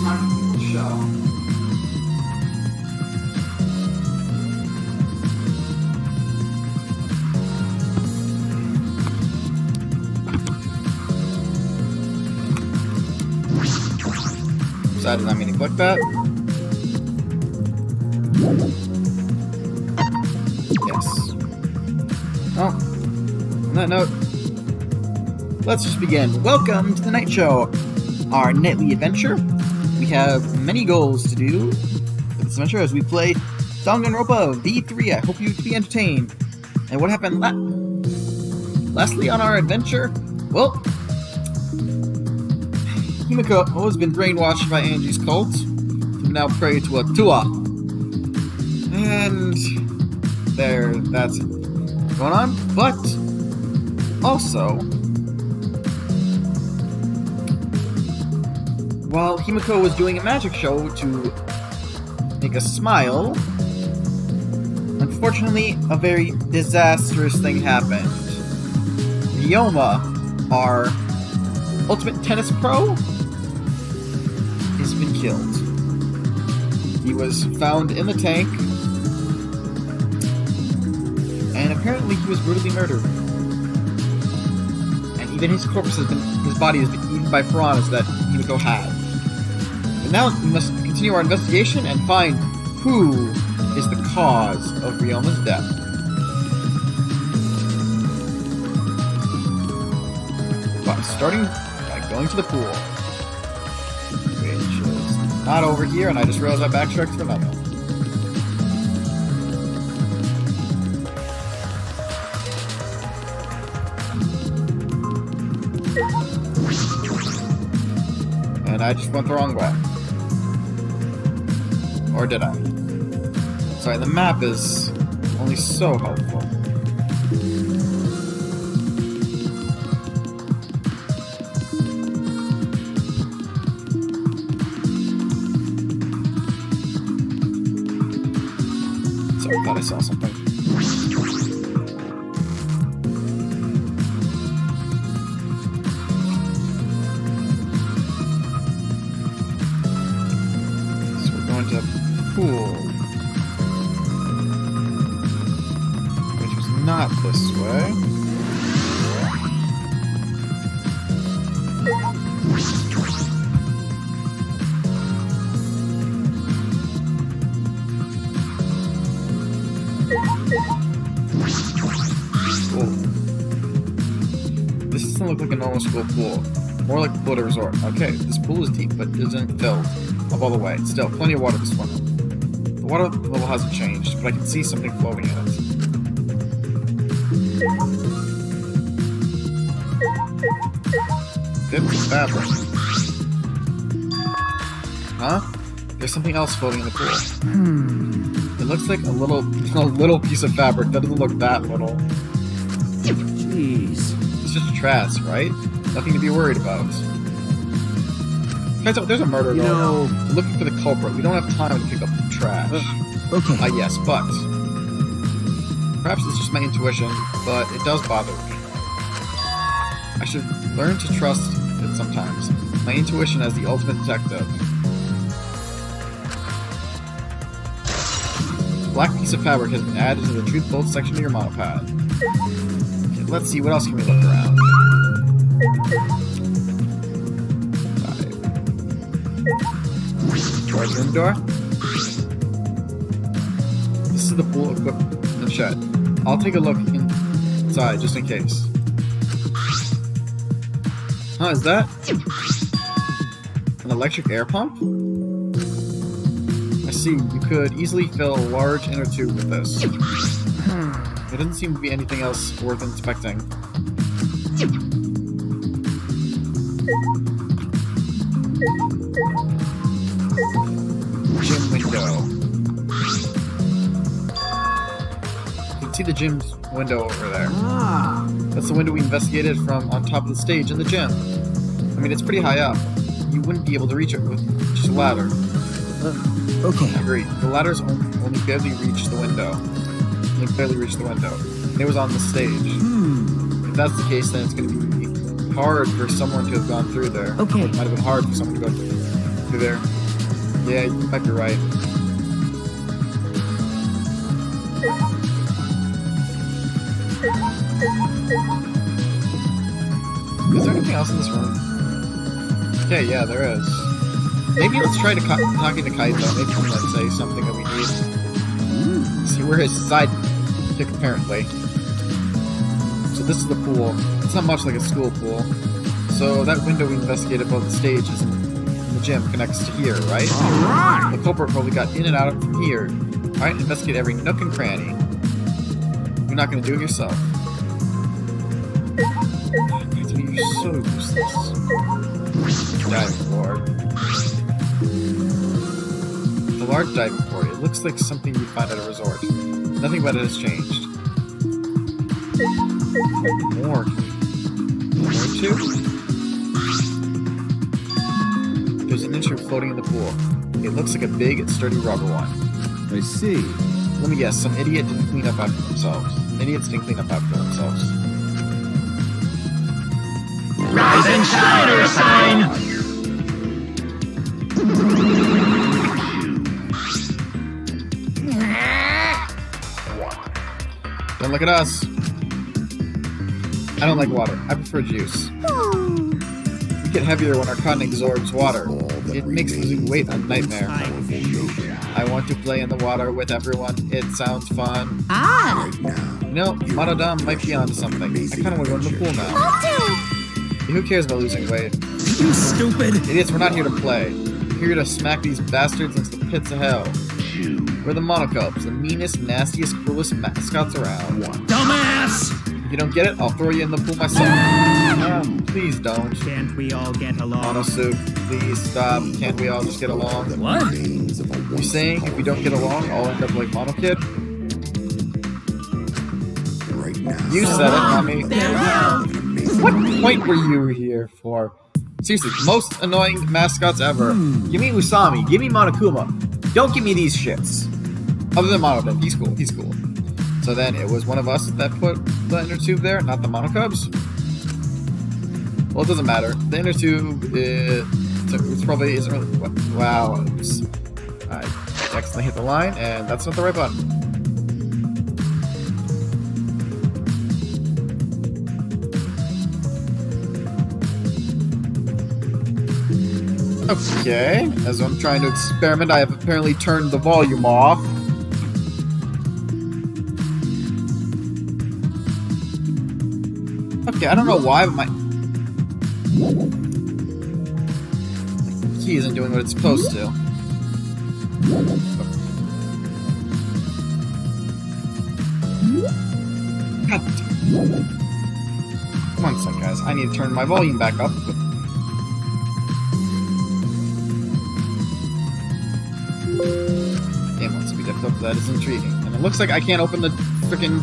Show. I did not mean to click that. Yes. Oh. On that note, let's just begin. Welcome to the night show, our nightly adventure. We have many goals to do for this adventure as we play Danganronpa V3. I hope you to be entertained. And what happened lastly on our adventure? Well, Himiko has been brainwashed by Angie's cult to now pray to a Tua. And that's going on. But also, while Himiko was doing a magic show to make us smile, unfortunately, a very disastrous thing happened. Ryoma, our ultimate tennis pro, has been killed. He was found in the tank, and apparently he was brutally murdered. And even his body has been eaten by piranhas that Himiko had. But now we must continue our investigation and find who is the cause of Ryoma's death. But starting by going to the pool. Which is not over here, and I just realized I backtracked for another. And I just went the wrong way. Or did I? Sorry, the map is only so helpful. Sorry, I thought I saw something. So we're going to the pool. Which is not this way. This doesn't look like a normal school pool. More like a pool at a resort. Okay, this pool is deep, but isn't filled up all the way. Still, plenty of water to swim in. The water level hasn't changed, but I can see something floating in it. Bits of fabric. Huh? There's something else floating in the pool. It looks like a little piece of fabric. That doesn't look that little. Jeez. It's just trash, right? Nothing to be worried about. Guys, there's a murder going on. We're looking for the culprit. We don't have time to pick up the trash. Okay. Yes, but perhaps it's just my intuition, but it does bother me. I should learn to trust it sometimes. My intuition as the ultimate detective. Black piece of fabric has been added to the truth bolt section of your monopad. Okay, let's see, what else can we look around? 5. Towards room door. This is the pool equipment shed. I'll take a look inside just in case. Huh, is that an electric air pump? I see, you could easily fill a large inner tube with this. There doesn't seem to be anything else worth inspecting. Gym window. You can see the gym's window over there. That's the window we investigated from on top of the stage in the gym. I mean, it's pretty high up. You wouldn't be able to reach it with just a ladder. Okay. I agree. The ladders only barely reached the window. Only barely reached the window. And it was on the stage. If that's the case, then it's going to be hard for someone to have gone through there. Okay. It might have been hard for someone to go through. through there. Yeah, you might be right. Is there anything else in this room? Okay, yeah, there is. Maybe let's try talking to Kaito. Maybe he might say something that we need. See, we're his sidekick, apparently. So this is the pool. It's not much like a school pool. So that window we investigated above the stage is in the gym connects to here, right? Alright! The culprit probably got in and out from here. Alright, investigate every nook and cranny. You're not going to do it yourself. You're so useless. Diving board. The large diving board. It looks like something you'd find at a resort. Nothing about it has changed. More. More too? There's an instrument floating in the pool. It looks like a big and sturdy rubber one. I see. Let me guess, some idiot didn't clean up after themselves. Idiots didn't clean up after themselves. Rise and shine, or sign! Don't look at us. I don't like water. I prefer juice. We get heavier when our cotton absorbs water. It makes losing weight a nightmare. I want to play in the water with everyone. It sounds fun. Ah! You know, Monodam might be onto something. I kind of want to go in the pool now. Who cares about losing weight? You stupid! Idiots, we're not here to play. We're here to smack these bastards into the pits of hell. We're the Monocubs, the meanest, nastiest, cruelest mascots around. Dumbass! If you don't get it, I'll throw you in the pool myself. Please don't. Can't we all get along? Monosuke, please stop. Can't we all just get along? What? You saying if we don't get along, I'll end up like Monokid? You said it, not me. What point were you here for? Seriously, most annoying mascots ever. Give me Usami, give me Monokuma. Don't give me these shits. Other than Monodam, he's cool, he's cool. So then it was one of us that put the inner tube there, not the Monocubs? Well, it doesn't matter. The inner tube it's probably isn't really. Wow. Oops. I accidentally hit the line, and that's not the right button. Okay, as I'm trying to experiment, I have apparently turned the volume off. Okay, I don't know why, but my key isn't doing what it's supposed to. God. One sec, guys. I need to turn my volume back up. Game wants to be difficult, but that is intriguing. And it looks like I can't open the frickin'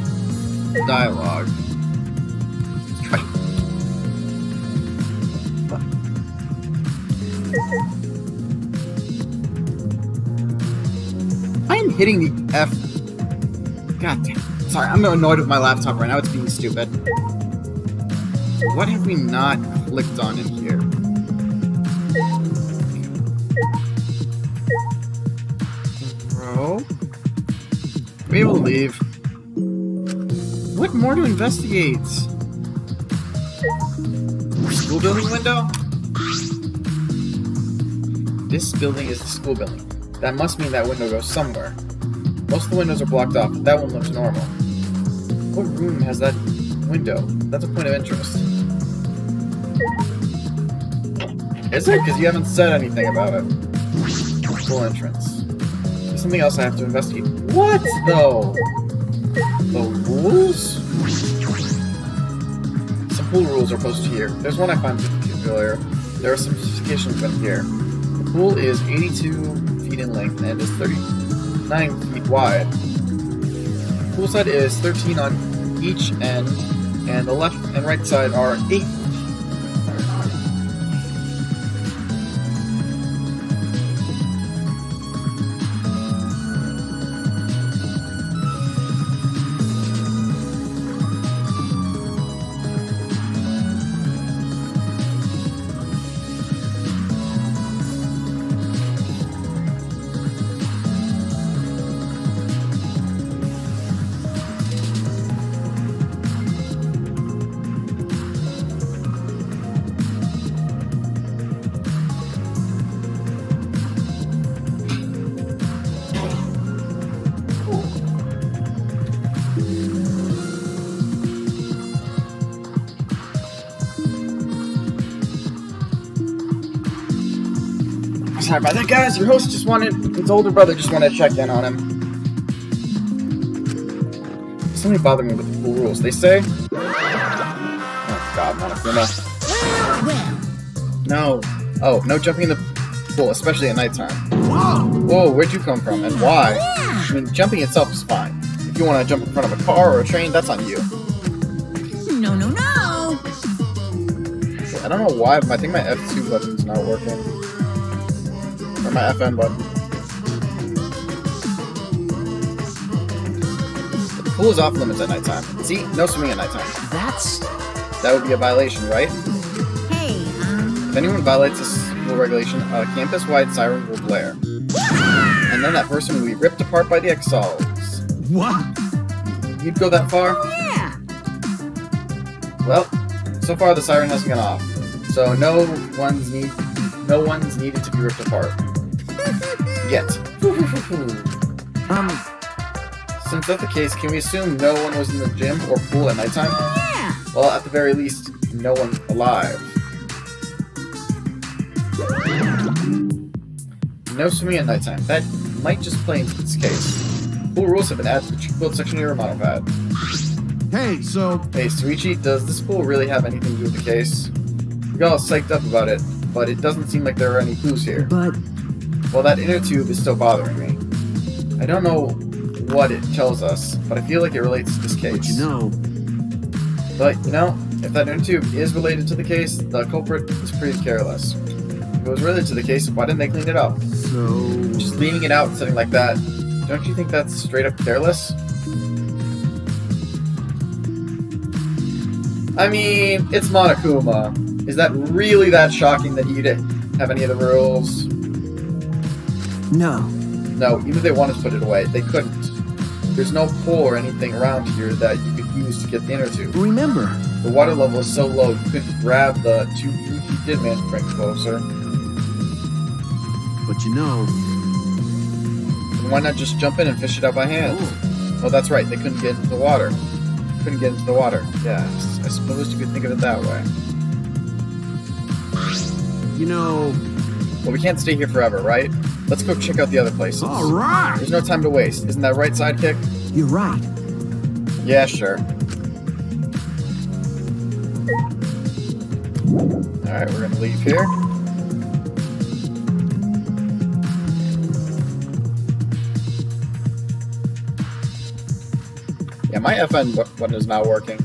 dialogue. Let's try. I am hitting the F. God damn. Sorry, I'm annoyed with my laptop right now. It's being stupid. What have we not clicked on in here? Bro? Are we able to leave? What more to investigate? School building window? This building is the school building. That must mean that window goes somewhere. Most of the windows are blocked off, but that one looks normal. What room has that window? That's a point of interest. Is it? Because you haven't said anything about it. Full entrance. There's something else I have to investigate. What, though? The rules? Some pool rules are posted here. There's one I find familiar. There are some specifications in here. The pool is 82 feet in length and is 39 feet wide. The pool side is 13 on each end, and the left and right side are 8. Sorry about that, guys. Your host just wanted, his older brother just wanted to check in on him. Somebody bother me with the pool rules. They say... Oh, God, Monokuma. No. Oh, no jumping in the pool, especially at nighttime. Whoa, where'd you come from, and why? I mean, jumping itself is fine. If you want to jump in front of a car or a train, that's on you. No. I don't know why, but I think my F2 button's not working. Or my FN button. The pool is off limits at nighttime. See? No swimming at nighttime. That would be a violation, right? Hey, If anyone violates this rule regulation, a campus-wide siren will blare. And then that person will be ripped apart by the Exiles. What? You'd go that far? yeah. Well, so far the siren hasn't gone off. So no one's needed to be ripped apart. Yet. Since that's the case, can we assume no one was in the gym or pool at nighttime? Yeah. Well, at the very least, no one alive. No swimming at nighttime. That might just play into this case. Pool rules have been added to the cheat section of your model pad. Hey, so... Hey, Suichi, does this pool really have anything to do with the case? We got all psyched up about it, but it doesn't seem like there are any clues here. But... Well, that inner tube is still bothering me. I don't know what it tells us, but I feel like it relates to this case. But, you know, if that inner tube is related to the case, the culprit is pretty careless. If it was related to the case, why didn't they clean it up? So... Just leaving it out and something like that, don't you think that's straight up careless? I mean, it's Monokuma. Is that really that shocking that he'd have any of the rules? No. No, even if they wanted to put it away, they couldn't. There's no pool or anything around here that you could use to get the inner tube. Remember. The water level is so low you couldn't grab the tube even if you did manage to bring it closer. But you know... And why not just jump in and fish it out by hand? Well, that's right, they couldn't get into the water. Yeah, I suppose you could think of it that way. You know... Well, we can't stay here forever, right? Let's go check out the other places. Alright! There's no time to waste. Isn't that right, sidekick? You're right. Yeah, sure. Alright, we're gonna leave here. Yeah, my FN button is not working.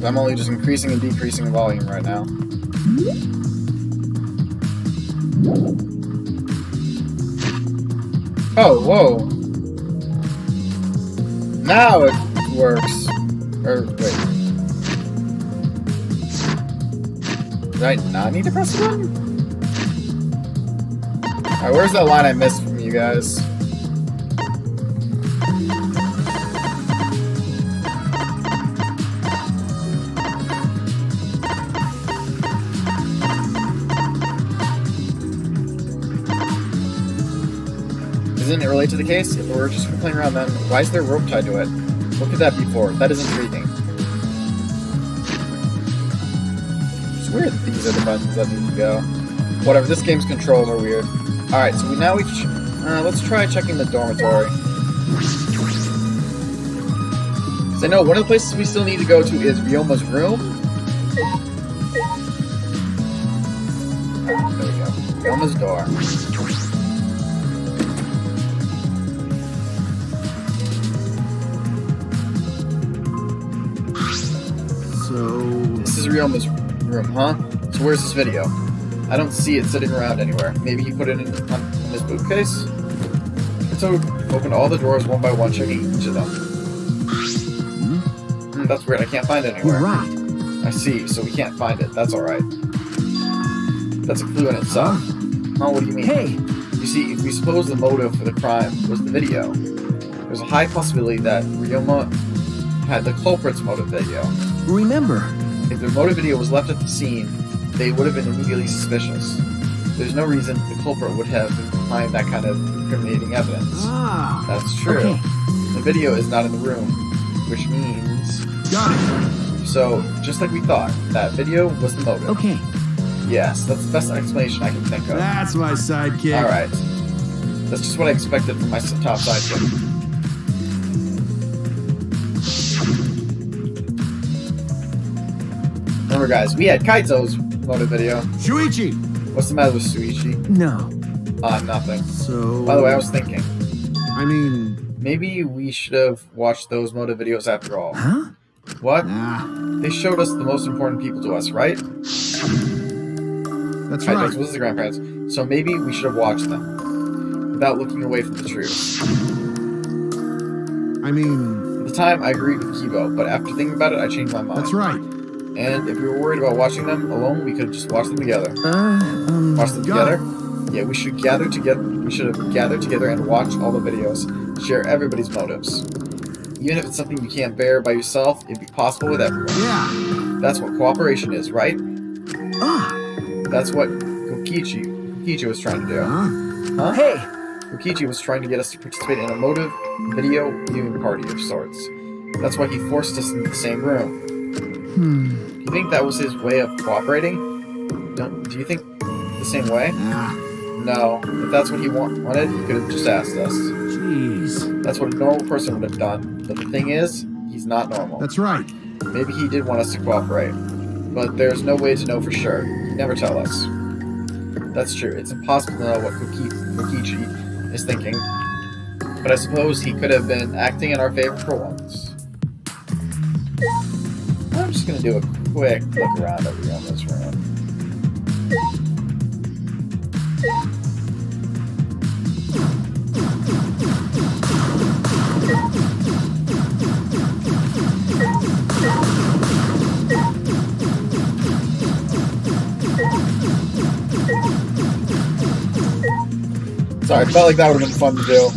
I'm only just increasing and decreasing volume right now. Oh, whoa. Now it works. Or, wait. Did I not need to press the button? Alright, where's that line I missed from you guys? Isn't it related to the case? If we're just playing around then, why is there a rope tied to it? What could that be for? That is intriguing. It's weird that these are the buttons that need to go. Whatever, this game's controls are weird. Alright, so let's try checking the dormitory. So I know one of the places we still need to go to is Ryoma's room. There we go. Ryoma's door. This is Ryoma's room, huh? So where's this video? I don't see it sitting around anywhere. Maybe he put it in his bookcase? So open all the drawers one by one, checking each of them. That's weird, I can't find it anywhere. You're right. I see, so we can't find it. That's alright. That's a clue in itself. Huh, what do you mean? Hey! You see, if we suppose the motive for the crime was the video, there's a high possibility that Ryoma had the culprit's motive video. Remember. If their motive video was left at the scene, they would have been immediately suspicious. There's no reason the culprit would have been behind that kind of incriminating evidence. That's true. Okay. The video is not in the room, which means... Got it! So, just like we thought, that video was the motive. Okay. Yes, that's the best explanation I can think of. That's my sidekick. Alright. That's just what I expected from my top sidekick. Remember, guys, we had Kaito's motive video. Shuichi! What's the matter with Suichi? No. Nothing. So... By the way, I was thinking, I mean... maybe we should have watched those motive videos after all. Huh? What? Nah. They showed us the most important people to us, right? That's Kaito's right. was the grandparents. So maybe we should have watched them. Without looking away from the truth. I mean... At the time, I agreed with Kibo, but after thinking about it, I changed my mind. That's right. And if we were worried about watching them alone, we could have just watched them together. Watch them got together? Yeah, we should gather together. We should have gathered together and watched all the videos. Share everybody's motives. Even if it's something you can't bear by yourself, it'd be possible with everyone. Yeah. That's what cooperation is, right? Ah. That's what Kokichi was trying to do. Huh? Hey. Kokichi was trying to get us to participate in a motive video viewing party of sorts. That's why he forced us into the same room. Do you think that was his way of cooperating? Do you think the same way? Ah. No. If that's what he wanted, he could have just asked us. Jeez. That's what a normal person would have done. But the thing is, he's not normal. That's right. Maybe he did want us to cooperate. But there's no way to know for sure. He'd never tell us. That's true. It's impossible to know what Kokichi is thinking. But I suppose he could have been acting in our favor for once. I'm just gonna do a quick look around over here on this room. Sorry, I felt like that would have been fun to do.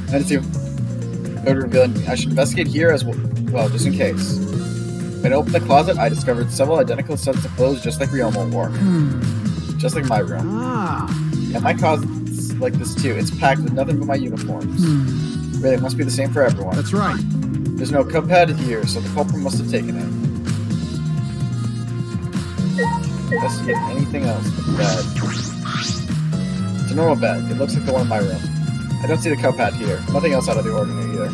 I didn't see if it would reveal anything. I should investigate here as well, just in case. When I opened the closet, I discovered several identical sets of clothes just like Ryoma wore. Just like my room. Ah. Yeah, my closet's like this too. It's packed with nothing but my uniforms. Really, it must be the same for everyone. That's right. There's no cuphead here, so the culprit must have taken it. Investigate anything else but the bed. It's a normal bed. It looks like the one in my room. I don't see the cuphead here. Nothing else out of the ordinary either.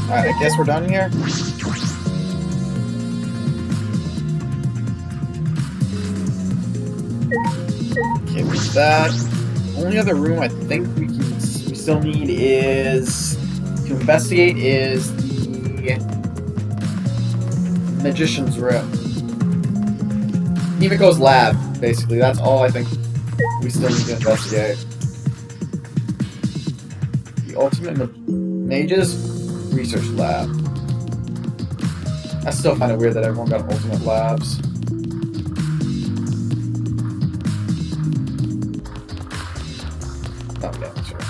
Alright, I guess we're done here. Okay, with that, only other room I think we still need is to investigate is the magician's room. Himiko's lab, basically. That's all I think we still need to investigate. The ultimate mages research lab. I still find it weird that everyone got ultimate labs. Oh, yeah, that's right.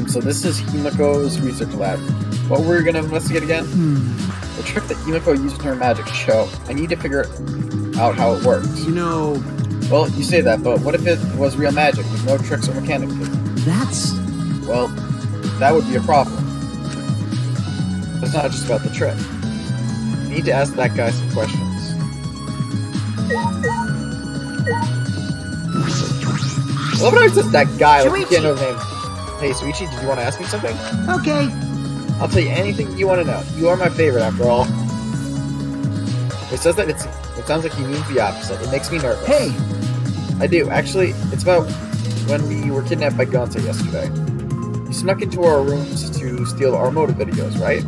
So this is Himiko's research lab. What were we going to investigate again? The trick that Himiko used in her magic show. I need to figure out how it works. You know... Well, you say that, but what if it was real magic with no tricks or mechanics? That's... Well, that would be a problem. It's not just about the trick. You need to ask that guy some questions. I love how it says that guy, like you can't know his name. Hey, Suichi, did you want to ask me something? okay. I'll tell you anything you want to know. You are my favorite, after all. It says that it sounds like he means the opposite. It makes me nervous. Hey. I do. Actually, it's about when we were kidnapped by Gonta yesterday. You snuck into our rooms to steal our motive videos, right?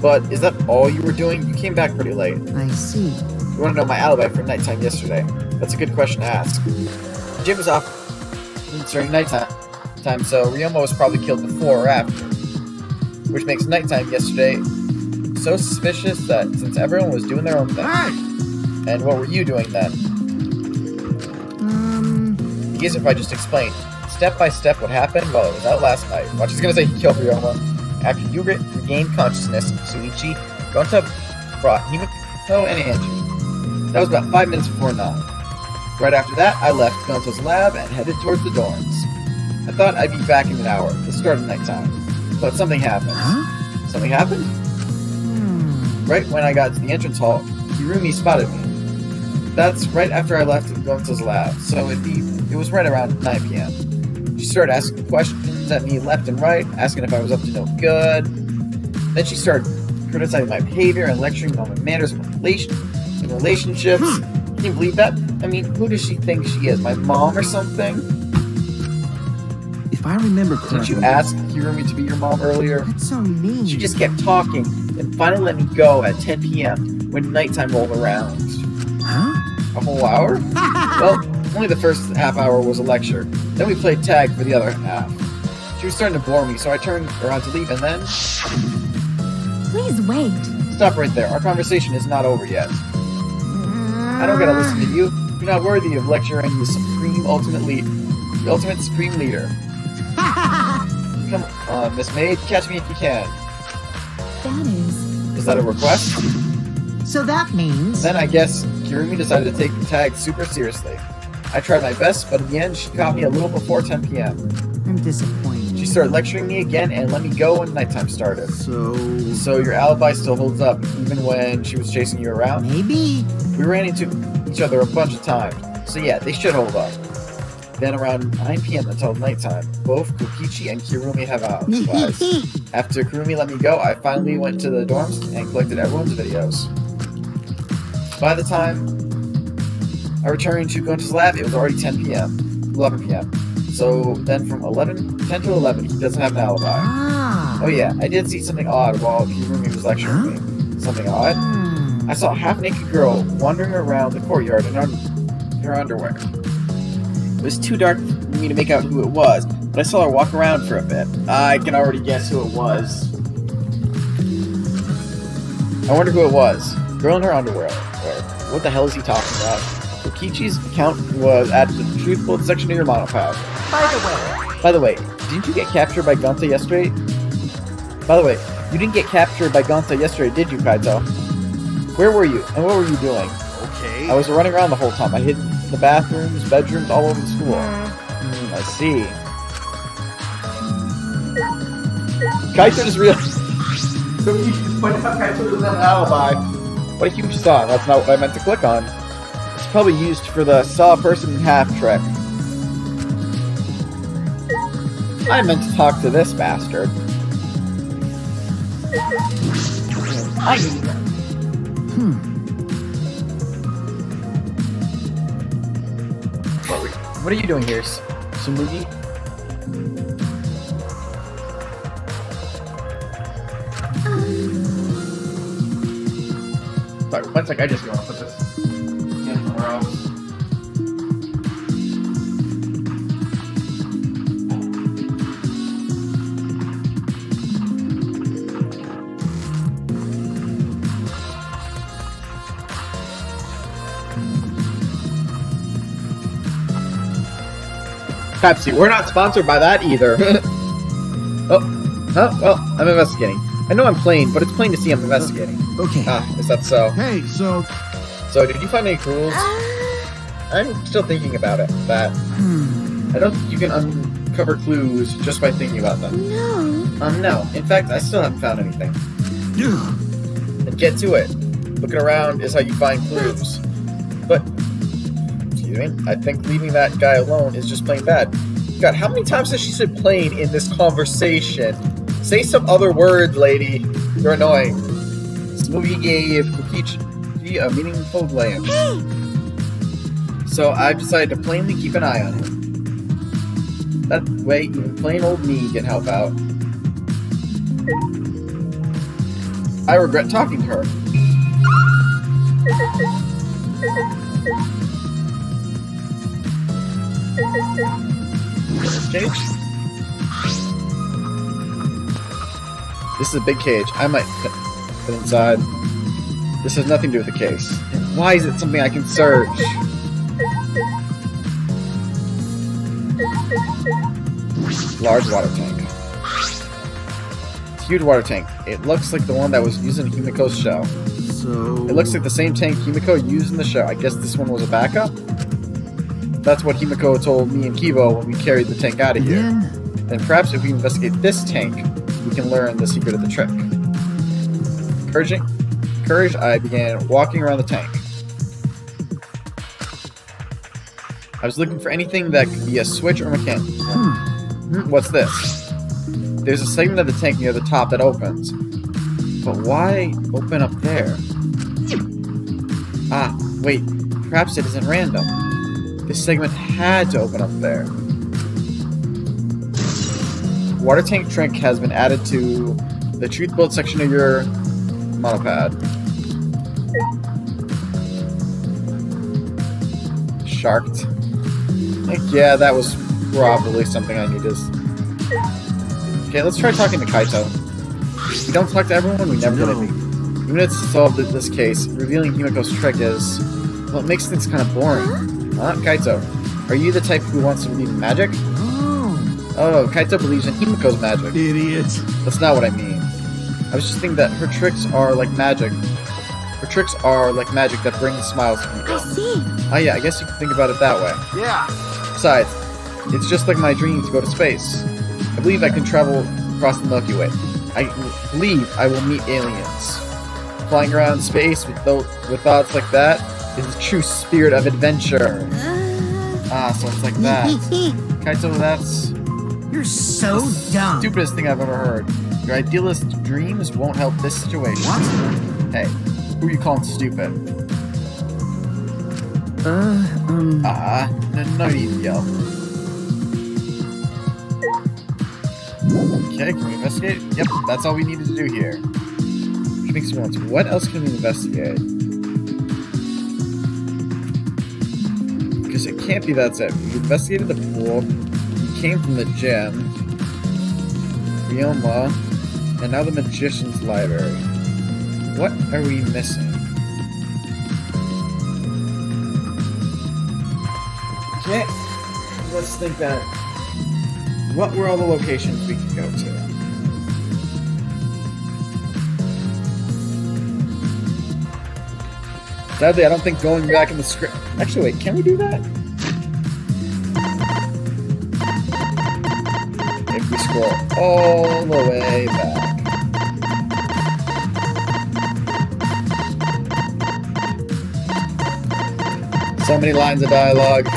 But is that all you were doing? You came back pretty late. I see. You want to know my alibi for nighttime yesterday? That's a good question to ask. The gym was off during nighttime, so Ryoma was probably killed before or after. Which makes nighttime yesterday so suspicious that since everyone was doing their own thing. Hey! And what were you doing then? Easier if I just explained step by step what happened while I was out last night. Watch, he's gonna say he killed Ryoma. After you regained consciousness, Suichi, Gonta brought Himiko and Angie. That was about 5 minutes before 9. Right after that, I left Gonta's lab and headed towards the dorms. I thought I'd be back in an hour, the start of nighttime. But something happened. Huh? Something happened? Right when I got to the entrance hall, Hirumi spotted me. That's right after I left Gonta's lab, so it was right around 9 p.m. She started asking questions at me left and right, asking if I was up to no good. Then she started criticizing my behavior and lecturing on my manners in relationships. Can you believe that? I mean, who does she think she is? My mom or something? If I remember correctly... Didn't you ask Hirumi to be your mom earlier? That's so mean. She just kept talking and finally let me go at 10 p.m. when nighttime rolled around. Huh? A whole hour? Well, only the first half hour was a lecture. Then we played tag for the other half. She was starting to bore me, so I turned around to leave and then... Please wait. Stop right there. Our conversation is not over yet. I don't gotta listen to you. You're not worthy of lecturing the ultimate supreme leader. Come on, Miss Maid, catch me if you can. That is... Is that a request? So that means... Then I guess Kirumi decided to take the tag super seriously. I tried my best, but in the end, she caught me a little before 10 p.m. I'm disappointed. She started lecturing me again and let me go when nighttime started. So your alibi still holds up, even when she was chasing you around? Maybe. We ran into each other a bunch of times, so yeah, they should hold up. Then around 9 p.m. until nighttime, both Kokichi and Kirumi have alibis. After Kirumi let me go, I finally went to the dorms and collected everyone's videos. By the time I returned to Gonta's lab, it was already 10 p.m. 11 p.m. So then from 10 to 11, he doesn't have an alibi. Ah. Oh yeah, I did see something odd while Kirumi was lecturing me. Something odd? I saw a half-naked girl wandering around the courtyard in her underwear. It was too dark for me to make out who it was, but I saw her walk around for a bit. I can already guess who it was. I wonder who it was. Girl in her underwear. What the hell is he talking about? Kokichi's account was at the truth bullet section of your monopad. By the way, didn't you get captured by Gonta yesterday? By the way, you didn't get captured by Gonta yesterday, did you, Kaito? Where were you, and what were you doing? Okay. I was running around the whole time. I hid in the bathrooms, bedrooms, all over the school. I see. Kaito just realized... So you just pointed out Kaito doesn't have an alibi. What a huge saw. That's not what I meant to click on. It's probably used for the saw a person in half trick. I meant to talk to this bastard. What are you doing here, Sumugi? Sorry, one sec, I just want to put this in somewhere else. Pepsi, we're not sponsored by that either. Well, I'm investigating. I know I'm plain, but it's plain to see I'm investigating. Okay. Is that so? Hey, so So, did you find any clues? I'm still thinking about it, that I don't think you can uncover clues just by thinking about them. No. No. In fact, I still haven't found anything. Then get to it. Looking around is how you find clues. But, excuse me, I think leaving that guy alone is just plain bad. God, how many times has she said plain in this conversation? Say some other word, lady. You're annoying. This movie gave Kokichi a meaningful glance. So I've decided to plainly keep an eye on him. That way, even plain old me can help out. I regret talking to her. Cage? This is a big cage. I might But inside, this has nothing to do with the case. And why is it something I can search? Large water tank. It's a huge water tank. It looks like the one that was used in Himiko's show. So... It looks like the same tank Himiko used in the show. I guess this one was a backup? That's what Himiko told me and Kibo when we carried the tank out of here. Again? Then perhaps if we investigate this tank, we can learn the secret of the trick. Courage, I began walking around the tank. I was looking for anything that could be a switch or mechanic. What's this? There's a segment of the tank near the top that opens. But why open up there? Ah, wait. Perhaps it isn't random. This segment had to open up there. Water tank trick has been added to the truth bolt section of your monopad. Sharked. Yeah, that was probably something I needed. Okay, let's try talking to Kaito. If we don't talk to everyone, we never get anything. Even if it's solved this case, revealing Himiko's trick is... well, it makes things kind of boring. Kaito, are you the type who wants to believe in magic? Oh, Kaito believes in Himiko's magic. Idiot. That's not what I mean. I was just thinking that her tricks are like magic. Her tricks are like magic that brings smiles to people. I see. Oh yeah, I guess you can think about it that way. Yeah. Besides, it's just like my dream to go to space. I believe I can travel across the Milky Way. I believe I will meet aliens. Flying around space with thoughts like that is the true spirit of adventure. So it's like that. Kaito, that's You're so dumb. stupidest thing I've ever heard. Your idealist dreams won't help this situation. What? Hey, who are you calling stupid? No need to yell. Okay, can we investigate? Yep, that's all we needed to do here. Which makes me wonder, what else can we investigate? Because it can't be that's it. We investigated the pool, we came from the gym, Ryoma, and now the Magician's Library. What are we missing? Okay, let's think that. What were all the locations we could go to? Sadly, I don't think going back in the script... Actually, wait, can we do that? If we scroll all the way back. So many lines of dialogue.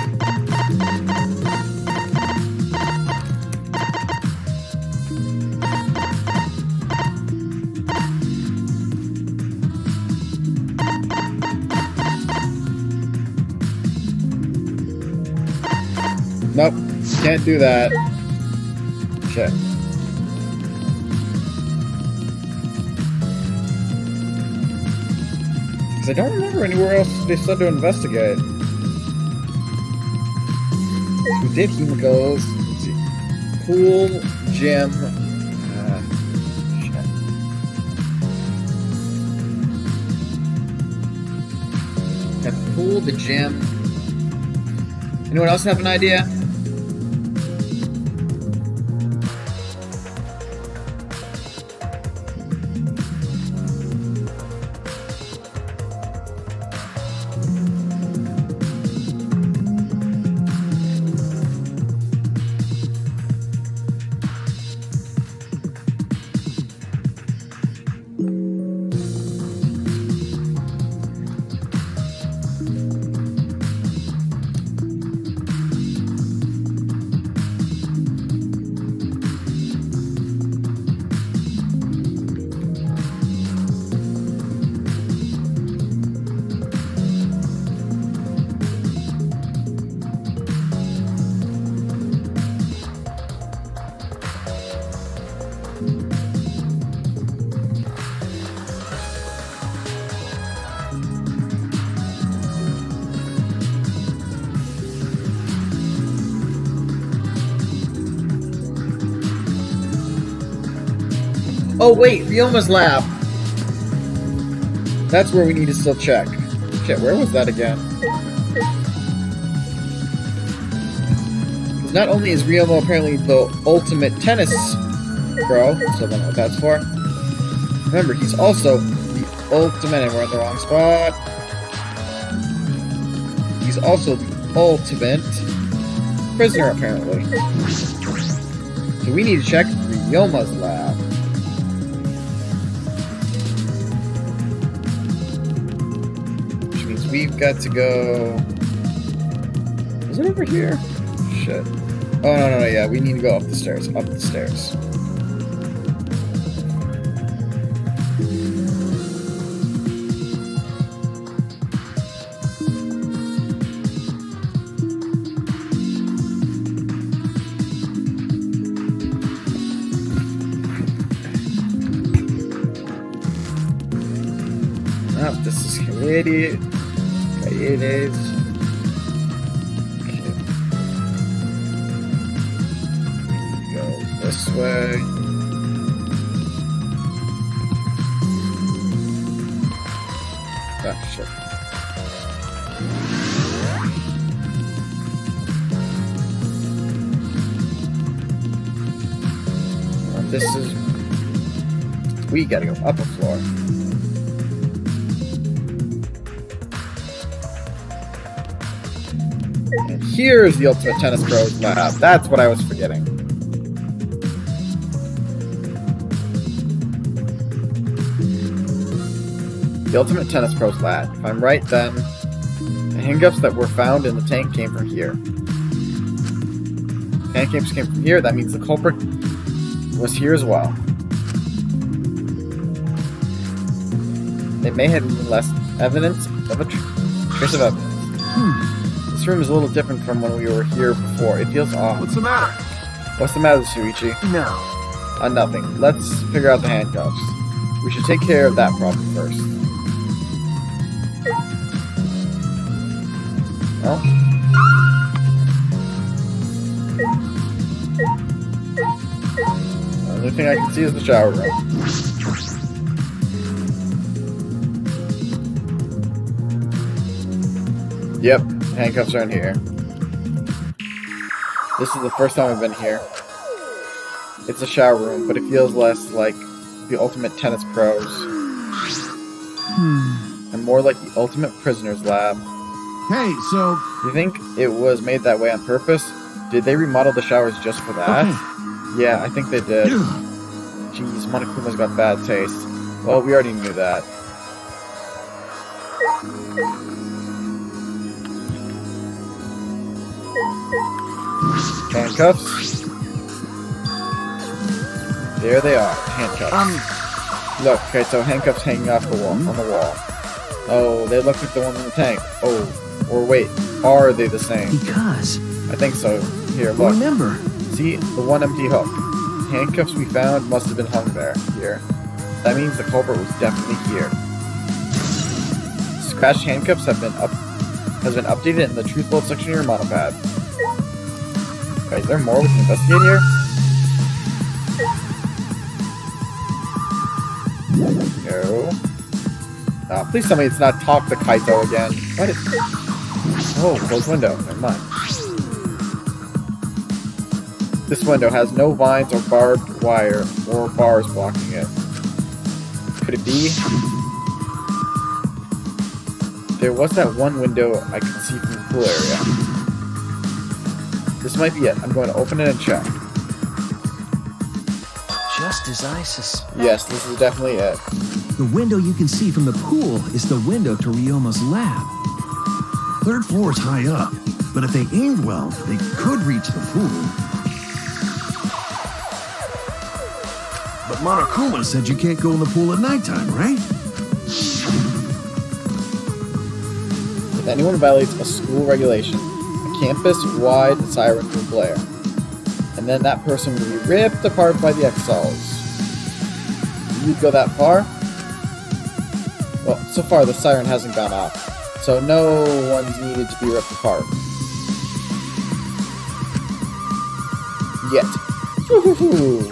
Nope, can't do that. Shit. Because I don't remember anywhere else they said to investigate. We did Himiko's. Let's see. Pool, gym. Shit. Got the pool, the gym. Anyone else have an idea? Oh wait, Ryoma's lab. That's where we need to still check. Shit, where was that again? Because not only is Ryoma apparently the ultimate tennis pro, so I don't know what that's for. Remember, he's also the ultimate, and we're in the wrong spot. He's also the ultimate prisoner, apparently. So we need to check Ryoma's lab. Which means we've got to go... Is it over here? Shit. Oh, no, yeah, we need to go up the stairs. Up the stairs. This is Kaede. Kaede's. Okay. Go this way. Ah, shit. This is... We gotta go up a floor. And here's the Ultimate Tennis Pro's lab. That's what I was forgetting. The Ultimate Tennis Pro's lab. If I'm right, then the handcuffs that were found in the tank came from here. Handcuffs came from here. That means the culprit was here as well. It may have even less evidence of a trace of evidence. This room is a little different from when we were here before. It feels off. What's the matter? What's the matter, Shuichi? No. Nothing. Let's figure out the handcuffs. We should take care of that problem first. Well. The only thing I can see is the shower room. Yep. Handcuffs are in here. This is the first time I've been here. It's a shower room, but it feels less like the Ultimate Tennis Pro's. And more like the Ultimate Prisoner's lab. Hey, so... You think it was made that way on purpose? Did they remodel the showers just for that? Okay. Yeah, I think they did. Jeez, Monokuma's got bad taste. Well, we already knew that. Handcuffs. There they are, handcuffs. Look, okay, so handcuffs hanging off the wall, on the wall. Oh, they look like the one in the tank. Oh, or wait, are they the same? Because... I think so. Here, look. Remember. See, the one empty hook. Handcuffs we found must have been hung there. Here. That means the culprit was definitely here. Scratched handcuffs has been updated in the truth bullet section of your monopad. Okay, is there more we can investigate here? No. Please tell me it's not Talk to Kaito again. What is... Oh, closed window. Never mind. This window has no vines or barbed wire or bars blocking it. Could it be? There was that one window I could see from the pool area. This might be it. I'm going to open it and check. Just as I suspect. Yes, this is definitely it. The window you can see from the pool is the window to Ryoma's lab. Third floor is high up, but if they aimed well, they could reach the pool. But Monokuma said you can't go in the pool at nighttime, right? If anyone violates a school regulation, a campus-wide siren will blare. And then that person will be ripped apart by the exiles. You'd go that far? Well, so far the siren hasn't gone off, so no one's needed to be ripped apart. Yet. Woo-hoo-hoo.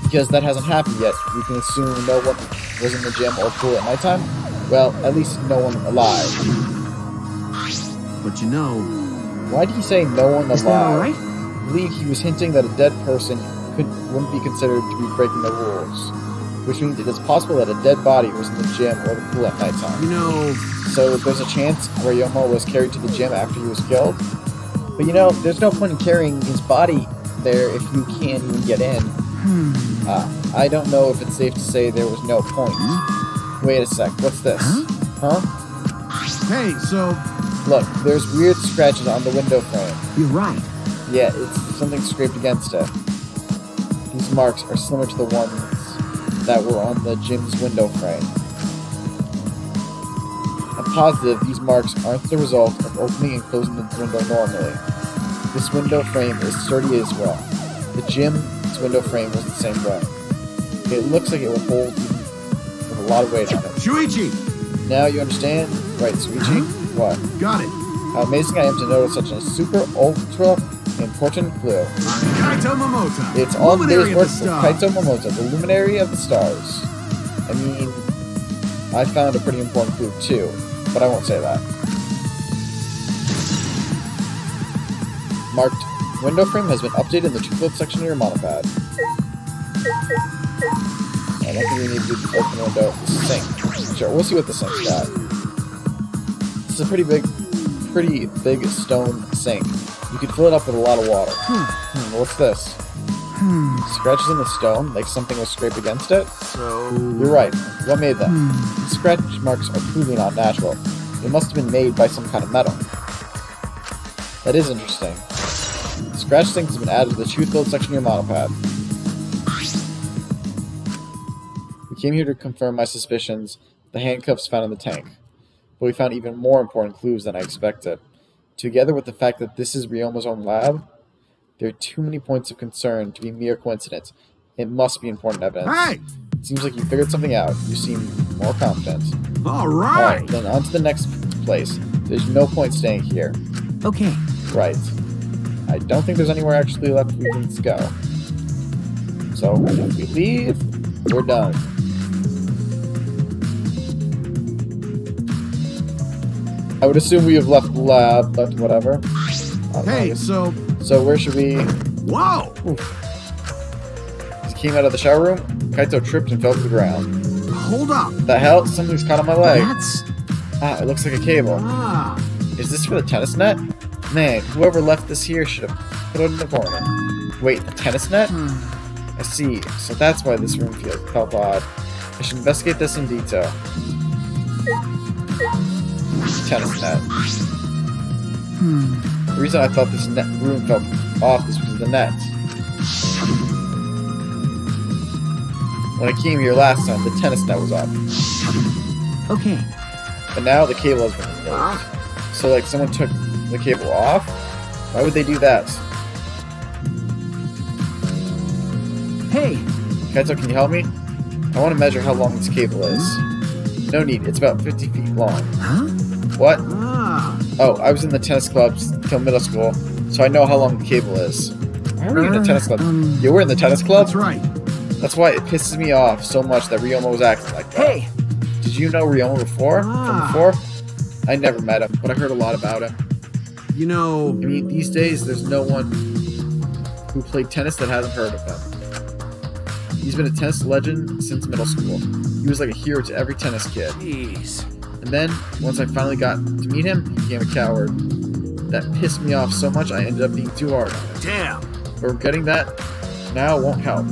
Because that hasn't happened yet, we can assume no one was in the gym or pool at nighttime. Well, at least no one alive. But you know, Why did he say no one Is that alive? alright? I believe he was hinting that a dead person wouldn't be considered to be breaking the rules. Which means it is possible that a dead body was in the gym or the pool at nighttime. you know, So there's a chance Ryoma was carried to the gym after he was killed. But you know, there's no point in carrying his body there if you can't even get in. I don't know if it's safe to say there was no point. Wait a sec, what's this? Huh? hey, so Look, there's weird scratches on the window frame. You're right. Yeah, it's something scraped against it. These marks are similar to the ones that were on the gym's window frame. I'm positive these marks aren't the result of opening and closing the window normally. This window frame is sturdy as well. The gym's window frame was the same way. It looks like it will hold with a lot of weight on it. Shuichi, Now you understand? Right, Suichi? What? got it. How amazing I am to notice such a super ultra important clue. Kaito Momota. It's all Luminary today's of the work for Stars. Kaito Momota, the luminary of the stars. I mean, I found a pretty important clue too, but I won't say that. Marked, window frame has been updated in the two-fold section of your monopad. I don't think we need to open the window. The sink. Sure, we'll see what the sink's got. It's a pretty big stone sink. You could fill it up with a lot of water. What's this? Scratches in the stone, like something was scraped against it? So, You're right. What made them? The scratch marks are truly not natural. They must have been made by some kind of metal. That is interesting. The scratch sinks have been added to the truth-filled section of your monopad. We came here to confirm my suspicions, the handcuffs found in the tank. But we found even more important clues than I expected. Together with the fact that this is Ryoma's own lab, there are too many points of concern to be mere coincidence. It must be important evidence. Hey, It seems like you figured something out. You seem more confident. all right. Alright, then on to the next place. There's no point staying here. Okay. Right. I don't think there's anywhere actually left we can go. So, if we leave, we're done. I would assume we have left the lab, but whatever. Hey, so So where should we... whoa. He came out of the shower room, Kaito tripped and fell to the ground. Hold up. The hell? Something's caught on my leg. That's... Ah, it looks like a cable. Ah, Is this for the tennis net? Man, whoever left this here should have put it in the corner. Wait, the tennis net? I see. So that's why this room felt odd. I should investigate this in detail. Tennis net. The reason I thought this room felt off is because of the net. When I came here last time, the tennis net was up. Okay. But now the cable has been removed. So, like, someone took the cable off? Why would they do that? Hey, Kaito, can you help me? I want to measure how long this cable is. No need, it's about 50 feet long. huh? What? ah. Oh, I was in the tennis clubs till middle school, so I know how long the cable is. Why were you in the tennis club? You were in the tennis club? That's right. That's why it pisses me off so much that Ryoma was acting like that. Hey! Did you know Ryoma before? From Ah. before? I never met him, but I heard a lot about him. You know, I mean, these days, there's no one who played tennis that hasn't heard of him. He's been a tennis legend since middle school. He was like a hero to every tennis kid. jeez. And then, once I finally got to meet him, he became a coward. That pissed me off so much I ended up being too hard on him. damn. But getting that now won't help.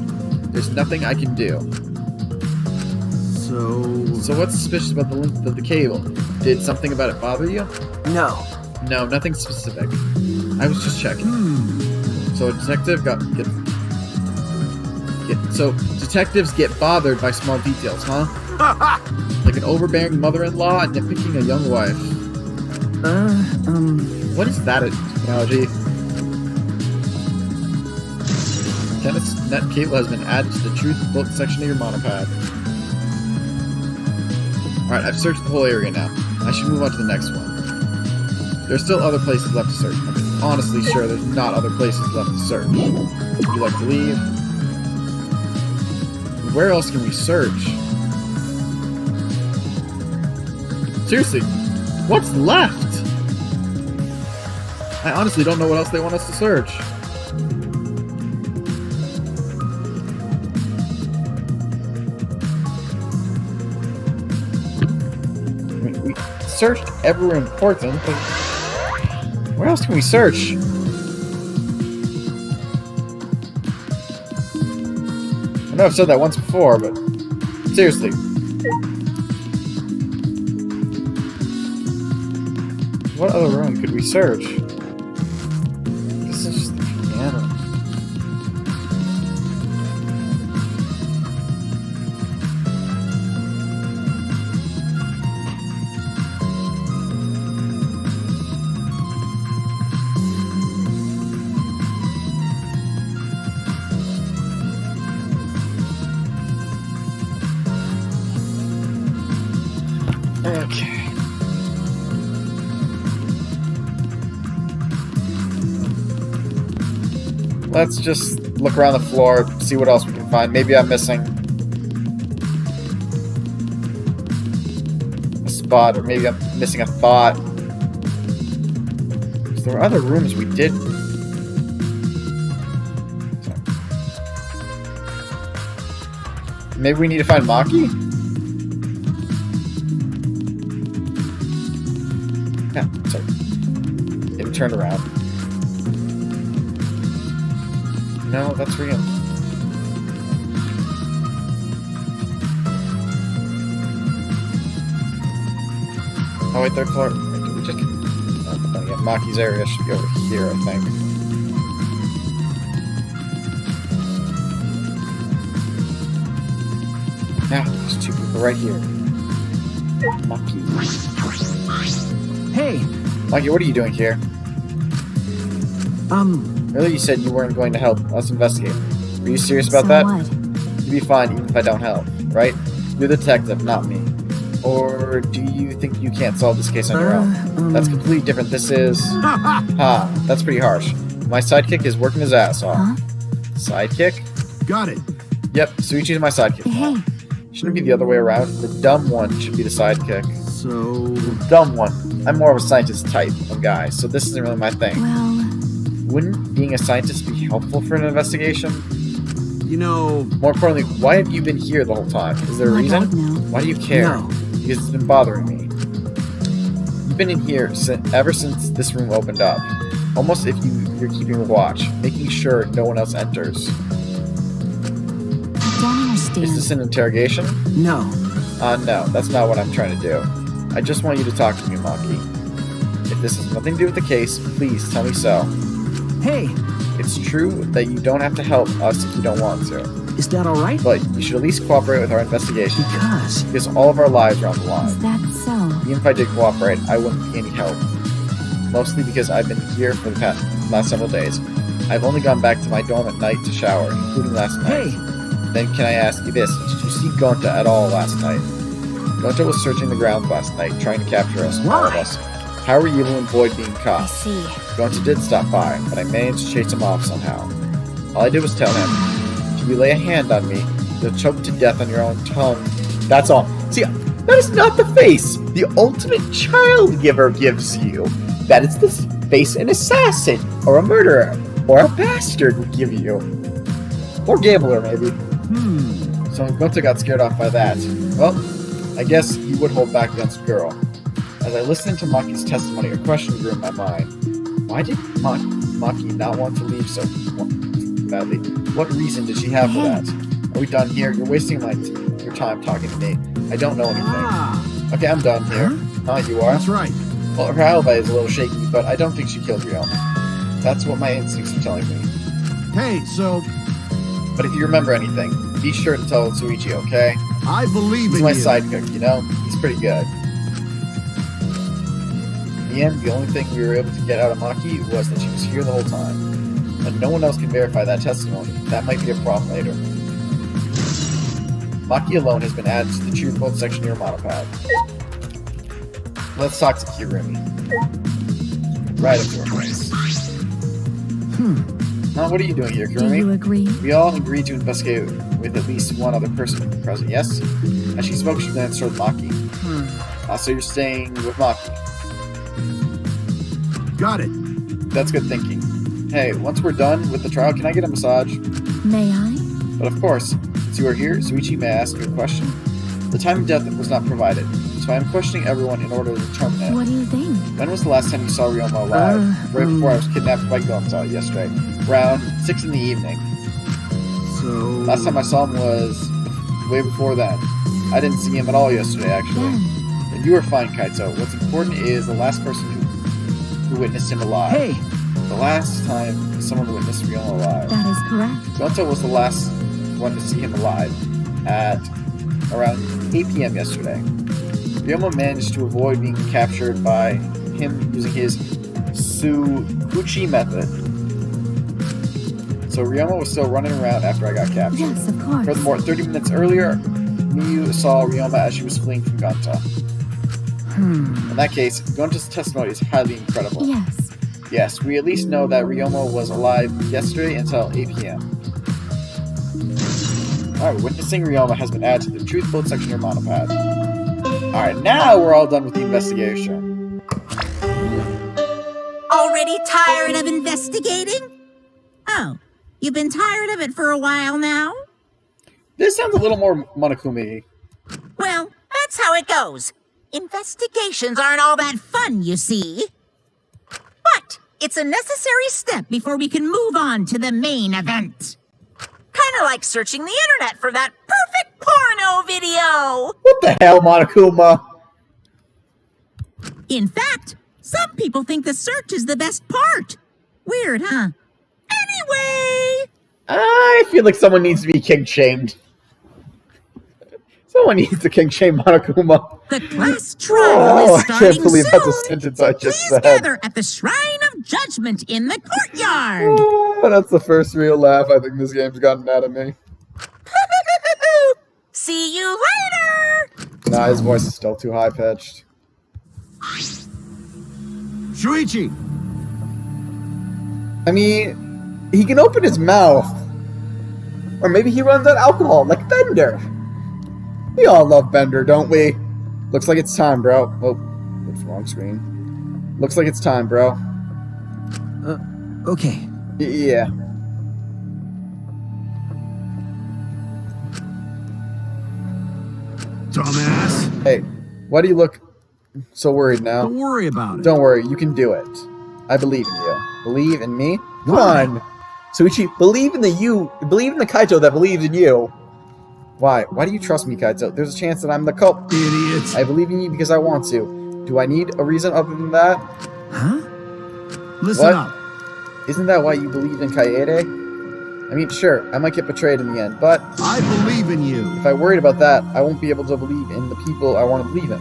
There's nothing I can do. So what's suspicious about the length of the cable? Did something about it bother you? No. No, nothing specific. I was just checking. So a detective so detectives get bothered by small details, huh? Like an overbearing mother-in-law and nitpicking a young wife. What is that analogy? Tennis net cable has been added to the truth book section of your monopad. Alright, I've searched the whole area now. I should move on to the next one. There's still other places left to search. I'm honestly sure there's not other places left to search. Would you like to leave? Where else can we search? Seriously, what's left? I honestly don't know what else they want us to search. I mean, we searched everywhere important, but where else can we search? I know I've said that once before, but seriously. What other room could we search? This is just the piano. Okay. Let's just look around the floor, see what else we can find. Maybe I'm missing a spot, or maybe I'm missing a thought. 'Cause there were other rooms we did. Maybe we need to find Maki? Yeah, sorry. It turned around. No, that's real. Oh wait, third floor. Did we just... Oh, yeah, Maki's area should be over here, I think. Now, there's two people right here. Maki. Hey, Maki, what are you doing here? Earlier you said you weren't going to help us investigate. Are you serious about that? What? You'll be fine even if I don't help, right? You're the detective, not me. Or do you think you can't solve this case on your own? That's completely different. This is... Ha, that's pretty harsh. My sidekick is working his ass off. Huh? Sidekick? Got it. Yep, Suichi's my sidekick. Hey, Shouldn't it be the other way around? The dumb one should be the sidekick. So, The dumb one. I'm more of a scientist type of guy, so this isn't really my thing. well, Wouldn't being a scientist be helpful for an investigation? you know, More importantly, why have you been here the whole time? Is there a I reason? don't know. Why do you care? No. Because it's been bothering me. You've been in here ever since this room opened up. Almost if you're keeping watch, making sure no one else enters. I don't understand. Is this an interrogation? no. No, that's not what I'm trying to do. I just want you to talk to me, Maki. If this has nothing to do with the case, please tell me so. Hey, It's true that you don't have to help us if you don't want to, is that all right? but you should at least cooperate with our investigation, Because because all of our lives are on the Is line. that so? Even if I did cooperate, I wouldn't be any help. Mostly because I've been here for the last several days. I've only gone back to my dorm at night to shower, including last night. hey, Then can I ask you this, did you see Gonta at all last night? Gonta was searching the grounds last night, trying to capture us, all of Why? us. How were you able to avoid being I caught? see. Gonta did stop by, but I managed to chase him off somehow. All I did was tell him, if you lay a hand on me, you'll choke to death on your own tongue. That's all. See, that is not the face the ultimate child giver gives you. That is the face an assassin, or a murderer, or a bastard would give you. Or gambler, maybe. So Gonta got scared off by that. Well, I guess he would hold back against the girl. As I listened to Maki's testimony, a question grew in my mind. Why did Maki not want to leave so badly? What reason did she have for that? Are we done here? You're wasting your time talking to me. I don't know anything. Okay, I'm done here. You are? that's right. Well, her alibi is a little shaky, but I don't think she killed Ryoma. That's what my instincts are telling me. Hey, so But if you remember anything, be sure to tell Tsuichi, okay? I believe He's in my you. sidekick, you know? He's pretty good. In the end, the only thing we were able to get out of Maki was that she was here the whole time. And no one else can verify that testimony. That might be a problem later. Maki alone has been added to the truth code section of your monopad. Let's talk to Kirumi. Right up your place. Now, what are you doing here, Do Kirumi? you agree? We all agreed to investigate with at least one other person present, yes? As she spoke, she glanced toward Maki. So you're staying with Maki. Got it. That's good thinking. Hey, once we're done with the trial, can I get a massage? May I? But of course, since you are here, Suichi, may I ask you a question? The time of death was not provided, so I am questioning everyone in order to determine it. What do you think? When was the last time you saw Ryoma alive? Right before I was kidnapped by Gonta yesterday, around 6 in the evening. So... Last time I saw him was way before then. I didn't see him at all yesterday, actually. Then, And you were fine, Kaito. What's important is the last person who witnessed him alive. Hey, The last time someone witnessed Ryoma alive. that is correct. Gonta was the last one to see him alive at around 8 p.m. yesterday. Ryoma managed to avoid being captured by him using his Suuchi method. So Ryoma was still running around after I got captured. Yes, of course. Furthermore, 30 minutes earlier, Miyu saw Ryoma as she was fleeing from Gonta. In that case, Gonta's testimony is highly incredible. Yes. Yes, we at least know that Ryoma was alive yesterday until 8 p.m. Alright, witnessing Ryoma has been added to the Truth Boat section of your monopad. Alright, now we're all done with the investigation. Already tired of investigating? Oh, you've been tired of it for a while now? This sounds a little more Monokumi. Well, that's how it goes. Investigations aren't all that fun, you see. But it's a necessary step before we can move on to the main event. Kind of like searching the internet for that perfect porno video. What the hell, Monokuma? In fact, some people think the search is the best part. Weird, huh? Anyway, I feel like someone needs to be king-shamed. Someone needs to king-shame Monokuma. the class trial is I starting can't believe soon. that's a sentence I just Please said. gather at the Shrine of Judgment in the courtyard. Oh, that's the first real laugh I think this game's gotten out of me. See you later. Nah, his voice is still too high-pitched. Shuichi! I mean, he can open his mouth. Or maybe he runs out of alcohol, like Bender. We all love Bender, don't we? Looks like it's time, bro. Oh, oops, wrong screen. Looks like it's time, bro. okay. Yeah. Dumbass! Hey, why do you look so worried now? Don't worry about it. Don't worry, you can do it. I believe in you. Believe in me? Come Why? on. Suichi, believe in the Kaito that believes in you. Why? Why do you trust me, Kaito? There's a chance that I'm the culprit. Idiot! I believe in you because I want to. Do I need a reason other than that? Huh? Listen What? up. Isn't that why you believed in Kaede? I mean, sure, I might get betrayed in the end, but I believe in you. if I worried about that, I won't be able to believe in the people I want to believe in.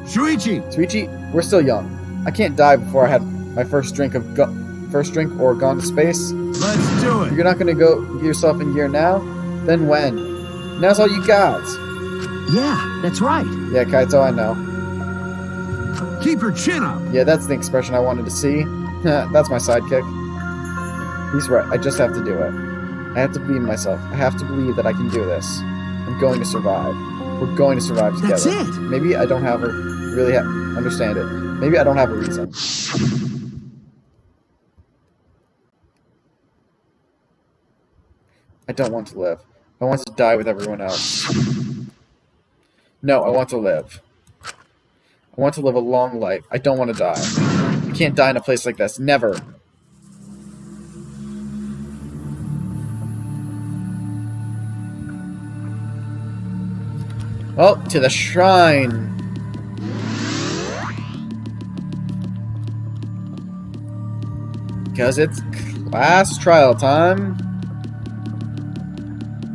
Shuichi! Suichi, we're still young. I can't die before I had my first drink or gone to space. Let's do it! You're not gonna go get yourself in gear now? Then when? Now's all you got. Yeah, that's right. Yeah, Kaito, I know. Keep your chin up! Yeah, that's the expression I wanted to see. That's my sidekick. He's right, I just have to do it. I have to believe in myself. I have to believe that I can do this. I'm going to survive. We're going to survive together. That's it. Maybe I don't have understand it. Maybe I don't have a reason. I don't want to live. I want to die with everyone else. No, I want to live. I want to live a long life. I don't want to die. I can't die in a place like this. Never. Well, to the shrine. Because it's class trial time.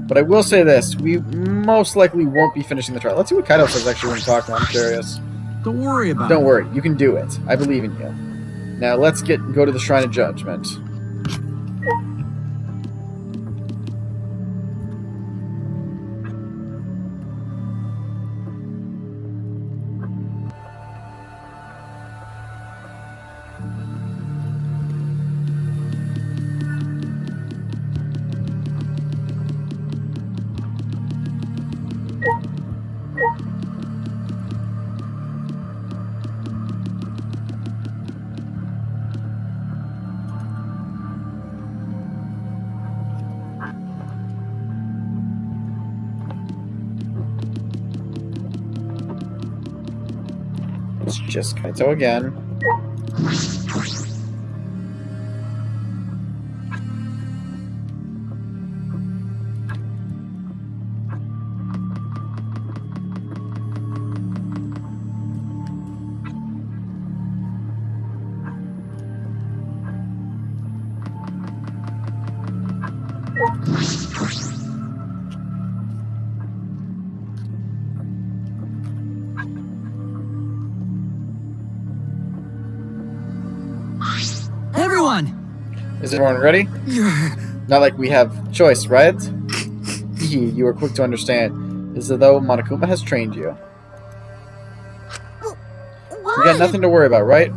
But I will say this, we most likely won't be finishing the trial. Let's see what Kaito says actually when we talk to him. I'm curious. Don't worry about Don't it. worry, you can do it. I believe in you. Now let's go to the Shrine of Judgment. It's just Kaito again. Everyone! Is everyone ready? Not like we have choice, right? You were quick to understand. It's as though Monokuma has trained you. We got nothing to worry about, right?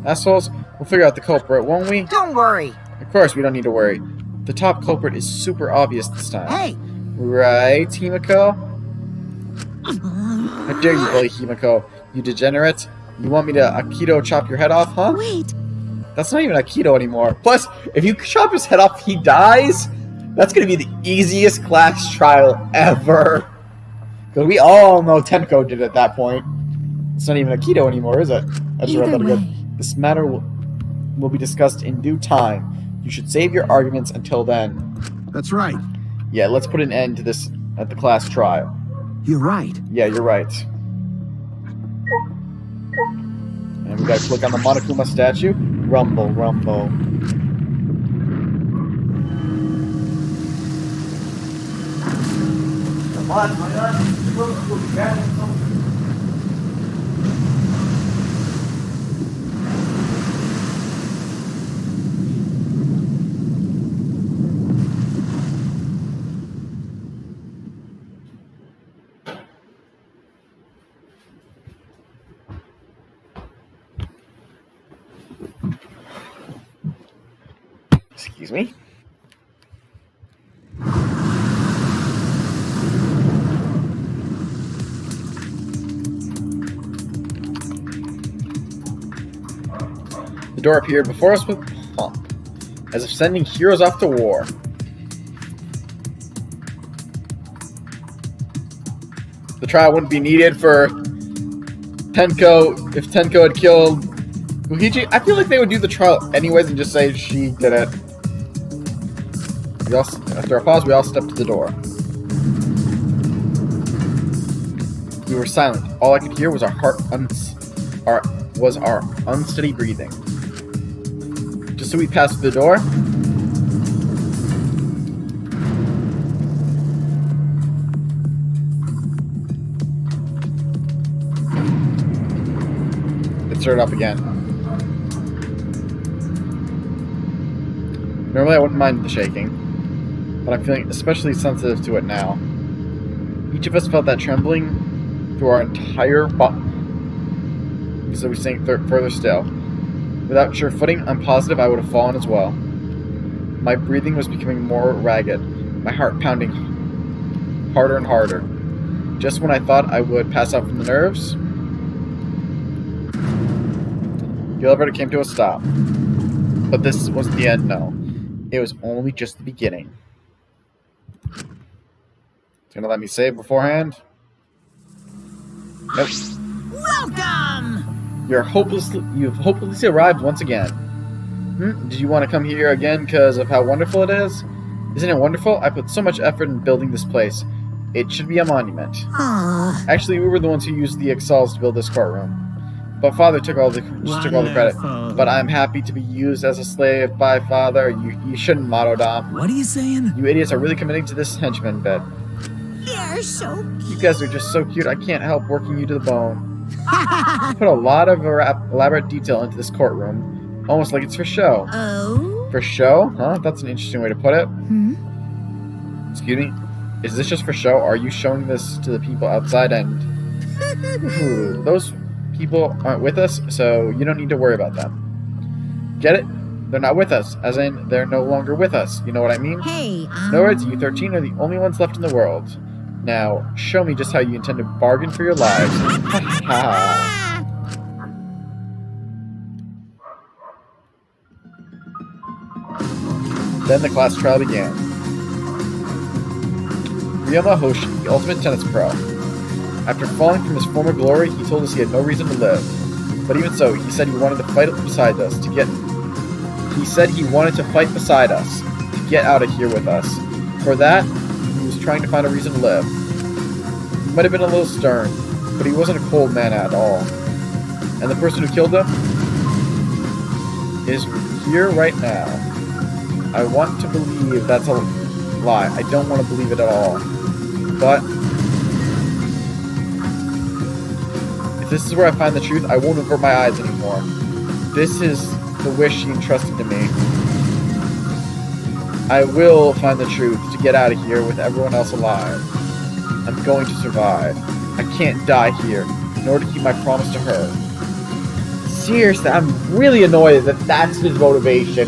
Assholes, we'll figure out the culprit, won't we? Don't worry. Of course we don't need to worry. The top culprit is super obvious this time. Hey! Right, Himiko? How dare you bully Himiko, you degenerate? You want me to Aikido chop your head off, huh? Wait, That's not even Aikido anymore. Plus, if you chop his head off, he dies? That's gonna be the easiest class trial ever. Because we all know Tenko did at that point. It's not even Aikido anymore, is it? I just read either that again. way. This matter will be discussed in due time. You should save your arguments until then. That's right. Yeah, let's put an end to this at the class trial. You're right. Yeah, you're right. And we gotta click on the Monokuma statue. Rumble, rumble. Come on, my God. Excuse me. The door appeared before us with pomp, as if sending heroes off to war. The trial wouldn't be needed for Tenko if Tenko had killed Kokichi. I feel like they would do the trial anyways and just say she did it. After a pause, we all stepped to the door. We were silent. All I could hear was our unsteady breathing. Just so we passed through the door. It started up again. Normally I wouldn't mind the shaking, but I'm feeling especially sensitive to it now. Each of us felt that trembling through our entire body, so we sank further still. Without sure footing, I'm positive I would have fallen as well. My breathing was becoming more ragged, my heart pounding harder and harder. Just when I thought I would pass out from the nerves, the elevator came to a stop. But this wasn't the end, no. It was only just the beginning. It's gonna let me save beforehand? Nope. Welcome! You've hopelessly arrived once again. Did you want to come here again because of how wonderful it is? Isn't it wonderful? I put so much effort in building this place. It should be a monument. Aww. Actually, we were the ones who used the Excels to build this courtroom. But Father took all the credit. Wonderful. But I'm happy to be used as a slave by Father. You shouldn't, Motodom. What are you saying? You idiots are really committing to this henchman bed. You're so You guys are just so cute. I can't help working you to the bone. You put a lot of elaborate detail into this courtroom, almost like it's for show. Oh? For show? Huh? That's an interesting way to put it. Excuse me? Is this just for show? Are you showing this to the people outside? And those people aren't with us, so you don't need to worry about them. Get it? They're not with us, as in they're no longer with us. You know what I mean? Hey, In other words, you 13 are the only ones left in the world. Now, show me just how you intend to bargain for your lives. Ha Then the class trial began. Ryoma Hoshi, the ultimate tennis pro. After falling from his former glory, he told us he had no reason to live. But even so, he said he wanted to fight beside us to get... He said he wanted to fight beside us to get out of here with us. For that, he was trying to find a reason to live. He might have been a little stern, but he wasn't a cold man at all. And the person who killed him is here right now. I want to believe that's a lie. I don't want to believe it at all. But if this is where I find the truth, I won't avert my eyes anymore. This is the wish she entrusted to me. I will find the truth to get out of here with everyone else alive. I'm going to survive. I can't die here in order to keep my promise to her. Seriously, I'm really annoyed that that's his motivation.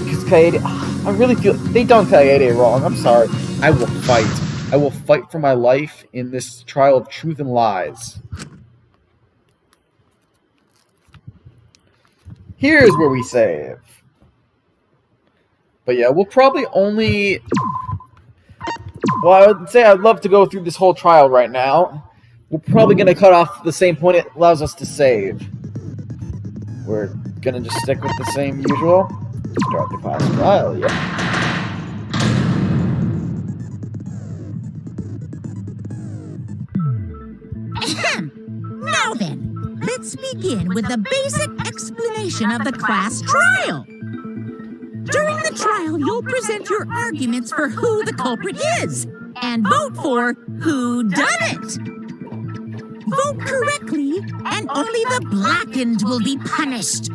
Because Kaede, I really feel they done Kaede wrong. I'm sorry. I will fight. I will fight for my life in this trial of truth and lies. Here's where we save. But yeah, we'll probably only... Well, I would say I'd love to go through this whole trial right now. We're probably going to cut off the same point it allows us to save. We're going to just stick with the same usual. Start the class trial, yeah. Now then, let's begin with the basic explanation of the class trial. During the trial, you'll present your arguments for who the culprit is, and vote for who done it. Vote correctly, and only the blackened will be punished.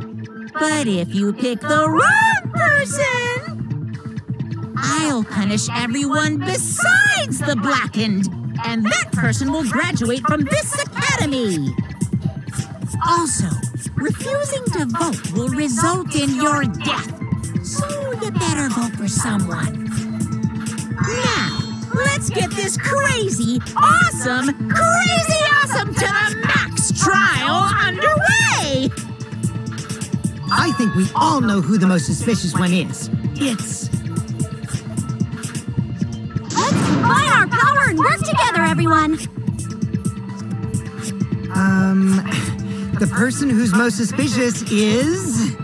But if you pick the wrong person, I'll punish everyone besides the blackened, and that person will graduate from this academy. Also, refusing to vote will result in your death. So you better vote for someone. Now, let's get this crazy awesome to the max trial underway! I think we all know who the most suspicious one is. It's... Let's combine our power and work together, everyone. The person who's most suspicious is...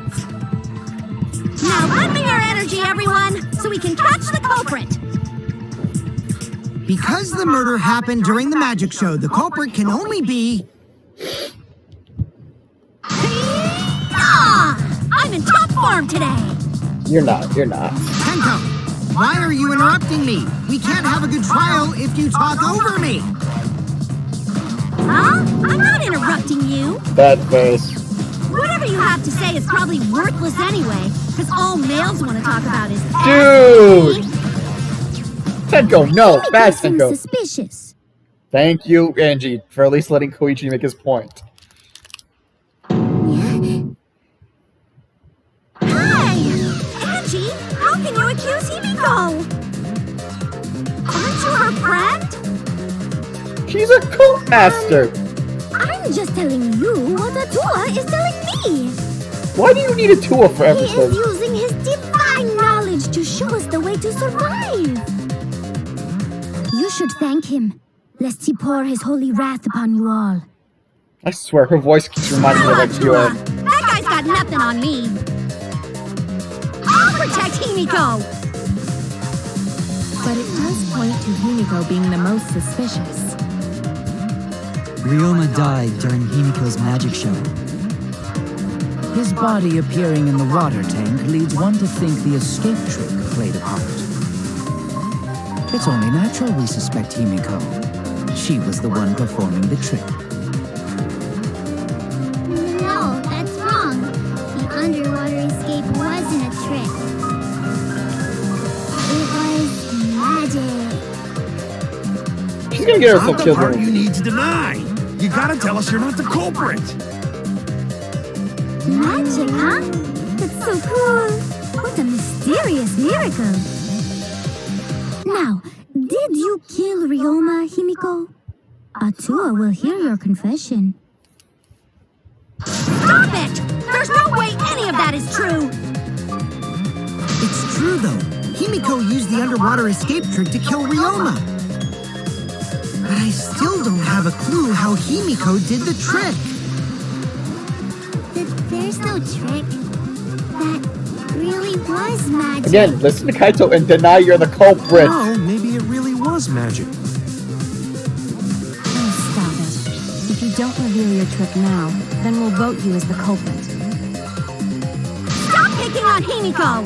Now unleash our energy, everyone, so we can catch the culprit. Because the murder happened during the magic show, the culprit can only be... I'm in top form today. You're not. Tenko, why are you interrupting me? We can't have a good trial if you talk over me. Huh? I'm not interrupting you. Bad face. Whatever you have to say is probably worthless anyway, because all males want to talk about is Dude! Tenko, no! Himiko Bad seems Tenko. suspicious. Thank you, Angie, for at least letting Koichi make his point. Hi! Angie, how can you accuse Himiko? Aren't you her friend? She's a cult master! I'm just telling you what Atua is telling me. Why do you need a tool for He everything? is using his divine knowledge to show us the way to survive. You should thank him, lest he pour his holy wrath upon you all. I swear, her voice keeps reminding me of like Atua, Gila. that guy's got nothing on me. I'll protect Himiko. But it does point to Himiko being the most suspicious. Ryoma died during Himiko's magic show. His body appearing in the water tank leads one to think the escape trick played a part. It's only natural we suspect Himiko. She was the one performing the trick. No, that's wrong. The underwater escape wasn't a trick. It was magic. She's gonna get herself Not the killed. part you need to deny. You gotta tell us you're not the culprit. Magic, huh? That's so cool. What a mysterious miracle. Now, did you kill Ryoma, Himiko? Atua will hear your confession. Stop it! There's no way any of that is true. It's true, though. Himiko used the underwater escape trick to kill Ryoma. But I still don't have a clue how Himiko did the trick. there's no trick. That really was magic. Again, listen to Kaito and deny you're the culprit. No, maybe it really was magic. Oh, stop it. If you don't reveal your trick now, then we'll vote you as the culprit. Stop picking on Himiko!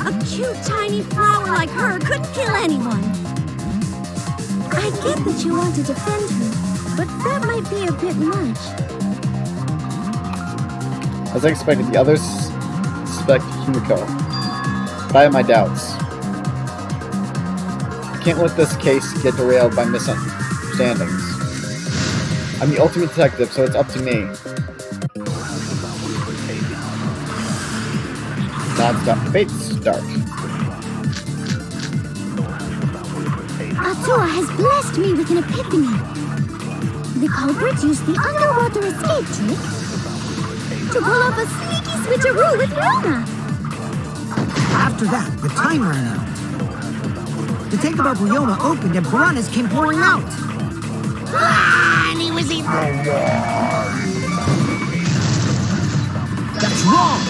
A cute tiny flower like her couldn't kill anyone. I get that you want to defend her, but that might be a bit much. As I expected, the others suspect Himiko, but I have my doubts. I can't let this case get derailed by misunderstandings. I'm the ultimate detective, so it's up to me. Non-stop debate start. Atua has blessed me with an epiphany. The culprit used the underwater escape trick to pull off a sneaky switcheroo with Ryoma. After that, the time ran out. The tank above Ryoma opened and piranhas came pouring out. And he was eaten. That's wrong!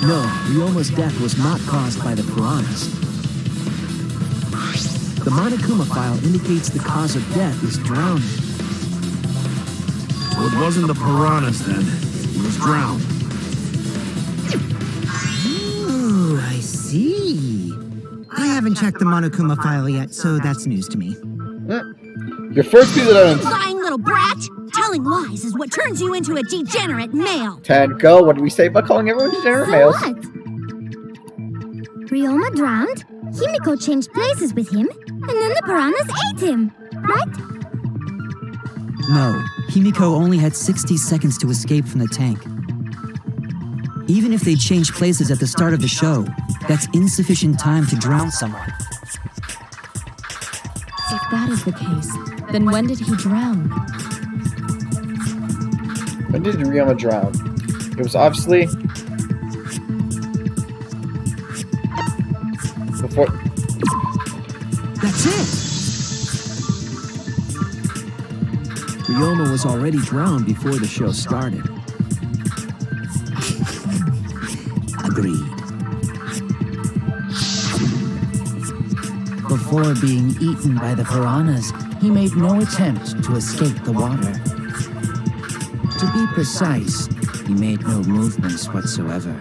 No, Ryoma's death was not caused by the piranhas. The Monokuma file indicates the cause of death is drowning. So it wasn't the piranhas then. He was drowned. Ooh, I see. I haven't checked the Monokuma file yet, so that's news to me. Your first piece of evidence. Lying little brat! Telling lies is what turns you into a degenerate male. Tenko, what do we say about calling everyone degenerate So males? what? Ryoma drowned, Himiko changed places with him, and then the piranhas ate him, right? No, Himiko only had 60 seconds to escape from the tank. Even if they changed places at the start of the show, that's insufficient time to drown someone. If that is the case, then when did he drown? When did Ryoma drown? It was obviously before. That's it! Ryoma was already drowned before the show started. Agreed. Before being eaten by the piranhas, he made no attempt to escape the water. To be precise, he made no movements whatsoever.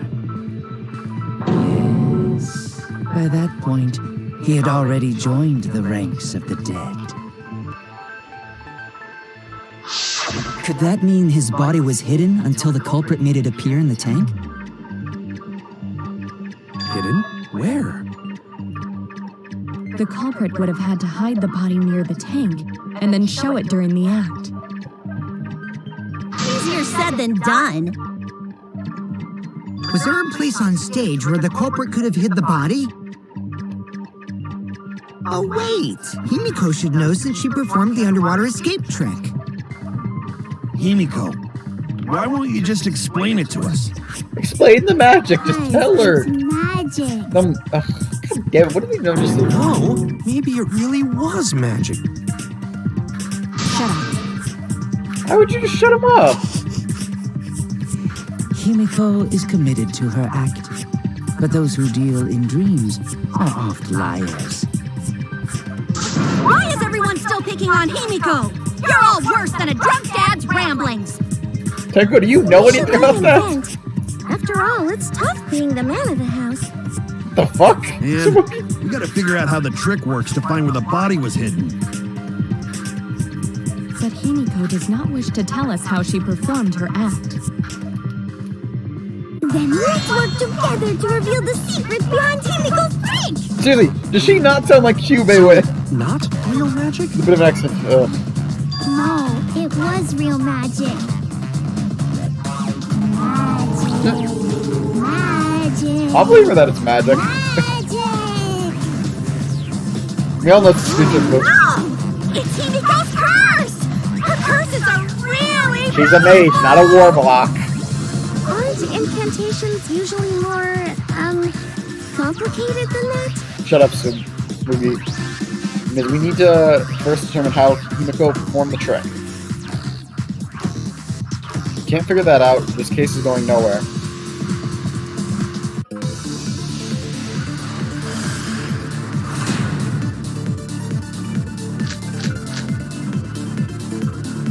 Yes, by that point, he had already joined the ranks of the dead. Could that mean his body was hidden until the culprit made it appear in the tank? Hidden? Where? The culprit would have had to hide the body near the tank and then show it during the act. Easier said than done. Was there a place on stage where the culprit could have hid the body? Oh, wait! Himiko should know since she performed the underwater escape trick. Himiko, why won't you just explain it to us? Explain the magic. Just tell her. It's magic. God damn it, what do we know? Just No, maybe it really was magic. Shut up. how would you just shut him up? Himiko is committed to her act, but those who deal in dreams are oft liars. Why is everyone still picking on Himiko? You're all worse than a drunk dad's ramblings. Tenko, do you know anything about that? After all, it's tough being the man of the house. The fuck? And we gotta figure out how the trick works to find where the body was hidden. But Himiko does not wish to tell us how she performed her act. Then let's work together to reveal the secret behind Himiko's trick! Seriously, does she not sound like Kyubey with Not real magic? a bit of an accent? No, it was real magic. Magic. I'll believe her that it's magic. Magic! We all know it's a stupid book. Oh! It's Himiko's curse! Her curses are really She's a mage, not a warlock. Aren't incantations usually more, complicated than that? Shut up, Sugi. Because we need to first determine how Himiko performed the trick. If you can't figure that out, this case is going nowhere.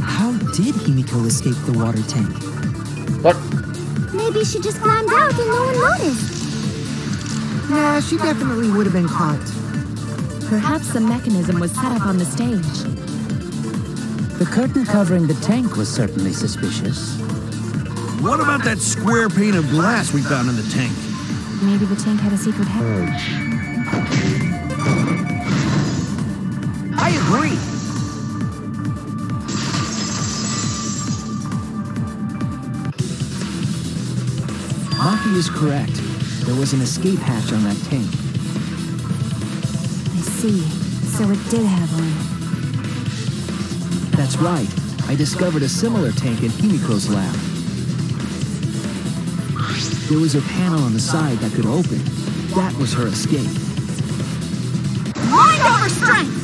How did Himiko escape the water tank? What? Maybe she just climbed out and no one noticed. Yeah, she definitely would have been caught. Perhaps the mechanism was set up on the stage. The curtain covering the tank was certainly suspicious. What about that square pane of glass we found in the tank? Maybe the tank had a secret head. I agree. Maki is correct. There was an escape hatch on that tank. I see. So it did have one. That's right. I discovered a similar tank in Himiko's lab. There was a panel on the side that could open. That was her escape. Mind over strength!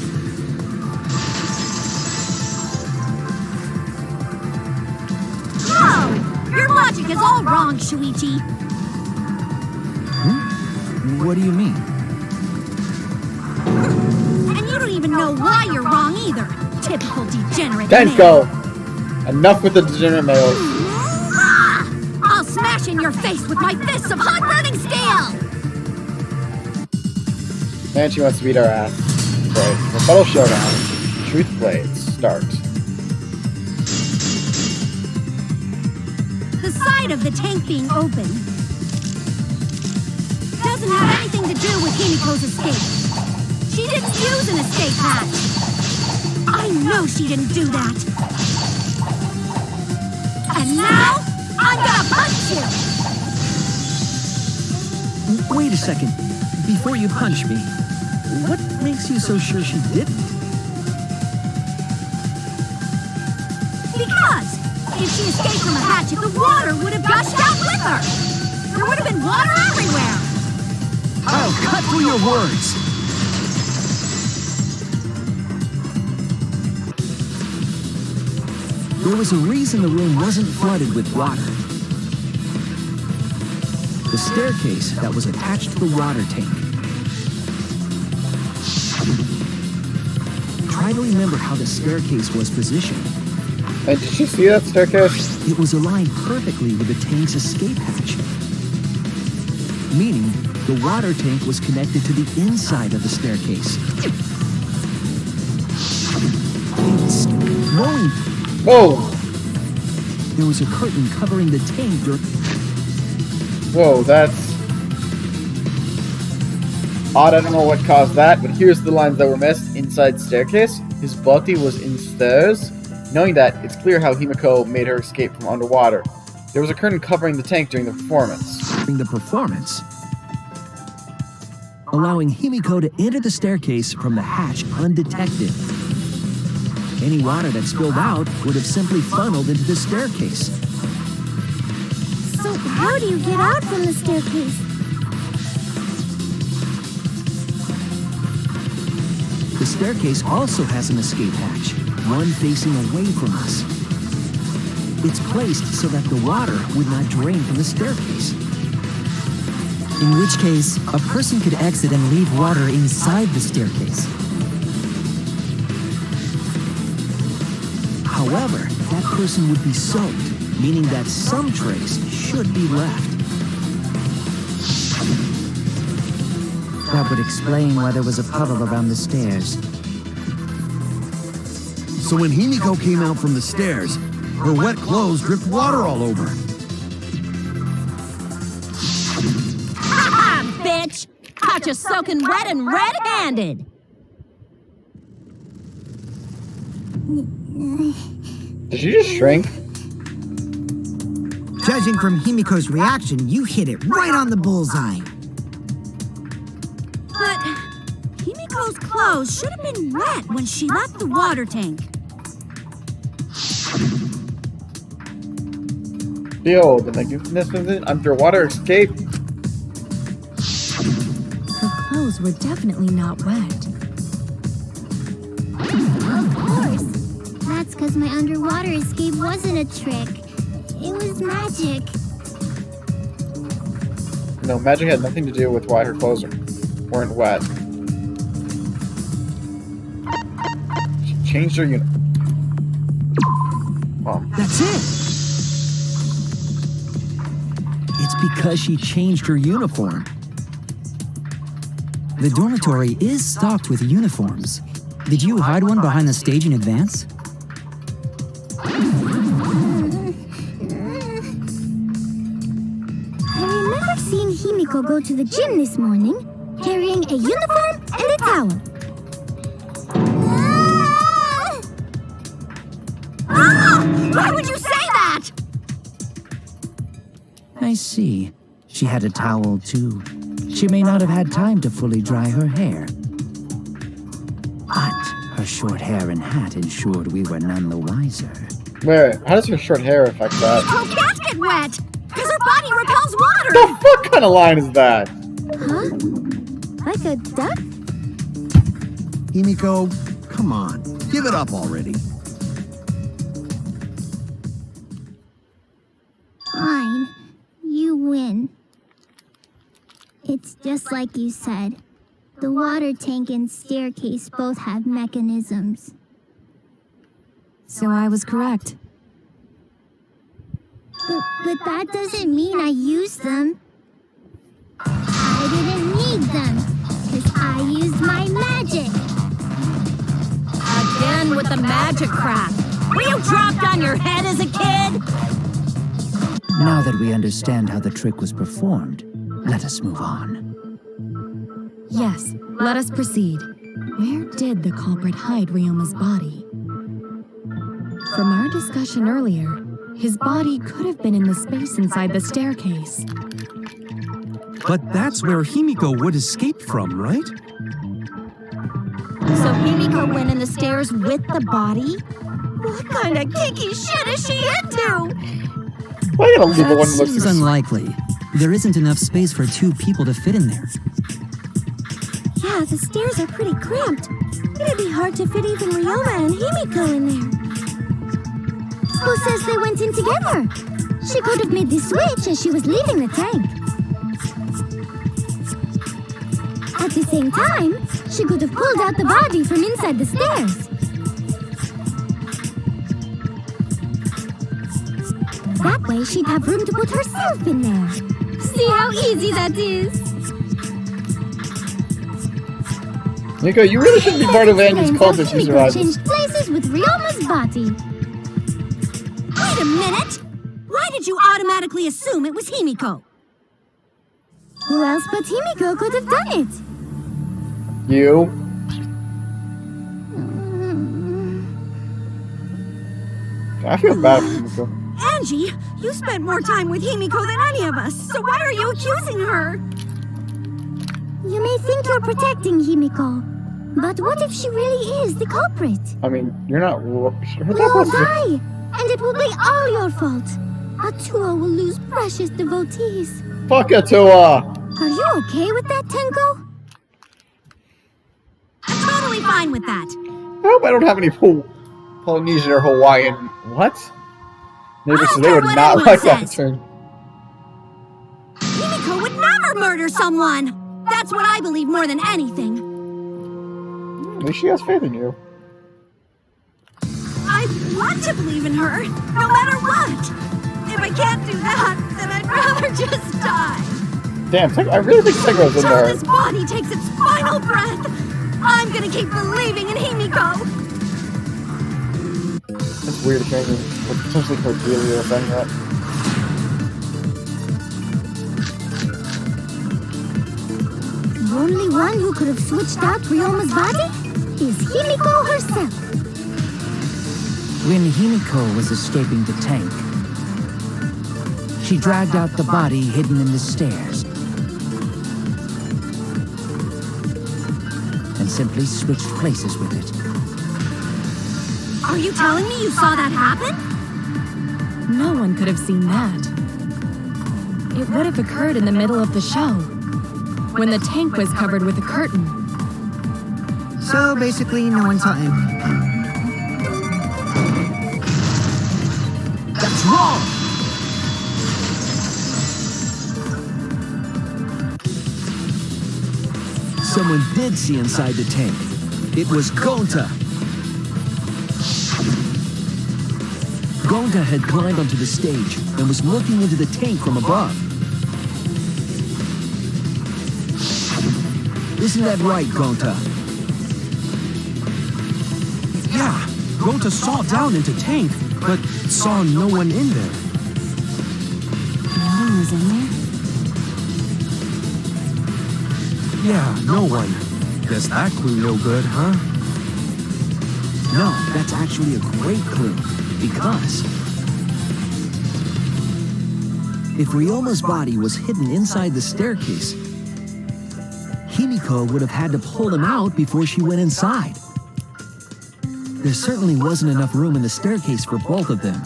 No! Your logic is all wrong, Shuichi. What do you mean? And you don't even know why you're wrong either. Typical degenerate Denko! Enough with the degenerate males. Ah! I'll smash in your face with my fists of hot burning steel! Man, she wants to beat our ass. Great. Rebuttal showdown. Truth blades. Start. The side of the tank being open doesn't have anything to do with Himiko's escape. She didn't use an escape hatch. I know she didn't do that. And now, I'm gonna punch you! Wait a second. Before you punch me, what makes you so sure she didn't? Because if she escaped from a hatch, the water would have gushed out with her! There would have been water everywhere! I'll cut through your words! There was a reason the room wasn't flooded with water. The staircase that was attached to the water tank. Try to remember how the staircase was positioned. And did you see that staircase? It was aligned perfectly with the tank's escape hatch. Meaning, the water tank was connected to the inside of the staircase. It's knowing Whoa! there was a curtain covering the tank during... Whoa, that's odd. I don't know what caused that, but here's the lines that were missed. Inside staircase, his body was in stairs. Knowing that, it's clear how Himiko made her escape from underwater. There was a curtain covering the tank during the performance. During the performance, allowing Himiko to enter the staircase from the hatch undetected. Any water that spilled out would have simply funneled into the staircase. So how do you get out from the staircase? The staircase also has an escape hatch, one facing away from us. It's placed so that the water would not drain from the staircase. In which case, a person could exit and leave water inside the staircase. However, that person would be soaked, meaning that some trace should be left. That would explain why there was a puddle around the stairs. So when Himiko came out from the stairs, her wet clothes dripped water all over. Ha ha, bitch! Caught you soaking wet and red-handed! Did she just shrink? Judging from Himiko's reaction, you hit it right on the bullseye. But Himiko's clothes should have been wet when she left the water tank. Behold, the magnificent underwater escape. Her clothes were definitely not wet. because my underwater escape wasn't a trick. It was magic. No, magic had nothing to do with why her clothes weren't wet. She changed her uniform. That's it! It's because she changed her uniform. The dormitory is stocked with uniforms. Did you hide one behind the stage in advance? I remember seeing Himiko go to the gym this morning, carrying a uniform and a towel. Why would you say that? I see. She had a towel, too. She may not have had time to fully dry her hair. But her short hair and hat ensured we were none the wiser. Wait, how does her short hair affect that? Her can't get wet, because her body repels water. The fuck kind of line is that? Huh? Like a duck? Himiko, come on. Give it up already. Fine. You win. It's just like you said. The water tank and staircase both have mechanisms. So I was correct. But that doesn't mean I used them. I didn't need them, because I used my magic. Again with the magic crap. Were you dropped on your head as a kid? Now that we understand how the trick was performed, let us move on. Yes, let us proceed. Where did the culprit hide Ryoma's body? From our discussion earlier, his body could have been in the space inside the staircase. But that's where Himiko would escape from, right? So Himiko went in the stairs with the body? What kind of kinky shit is she into? Why you gotta leave the one that looks Seems unlikely. There isn't enough space for 2 people to fit in there. Yeah, the stairs are pretty cramped. It'd be hard to fit even Ryoma and Himiko in there. Who says they went in together? She could have made the switch as she was leaving the tank. At the same time, she could have pulled out the body from inside the stairs. That way, she'd have room to put herself in there. See how easy that is? Nico, you really shouldn't be part of Andy's cult if she survives. Changed places with Ryoma's body. Wait a minute! Why did you automatically assume it was Himiko? Who else but Himiko could have done it? You? I feel bad for Himiko. Angie, you spent more time with Himiko than any of us, so why are you accusing her? You may think you're protecting Himiko, but what if she really is the culprit? I mean, you're not. We'll all die, and it will be all your fault. Atua will lose precious devotees. Fuck Atua! Are you okay with that, Tenko? I'm totally fine with that. I hope I don't have any Polynesian or Hawaiian. What? Neighbors, so they would not like that term. Himiko would never murder someone! That's what I believe more than anything. At least she has faith in you. I want to believe in her, no matter what. If I can't do that, then I'd rather just die. Damn, I really think Tenko's in Until there. this body takes its final breath, I'm gonna keep believing in Himiko. It's weird hearing potentially Cordelia saying that. The only one who could have switched out Ryoma's body is Himiko herself. When Himiko was escaping the tank, she dragged out the body hidden in the stairs and simply switched places with it. Are you telling me you saw that happen? No one could have seen that. It would have occurred in the middle of the show, when the tank was covered with a curtain. So basically, no one saw him. Something's wrong! Someone did see inside the tank. It was Gonta. Gonta had climbed onto the stage and was looking into the tank from above. Isn't that right, Gonta? Yeah, Gonta saw down into tank, but saw no one in there. No one was in there? Yeah, no one. Guess that clue no good, huh? No, that's actually a great clue, because if Ryoma's body was hidden inside the staircase, Himiko would have had to pull him out before she went inside. There certainly wasn't enough room in the staircase for both of them.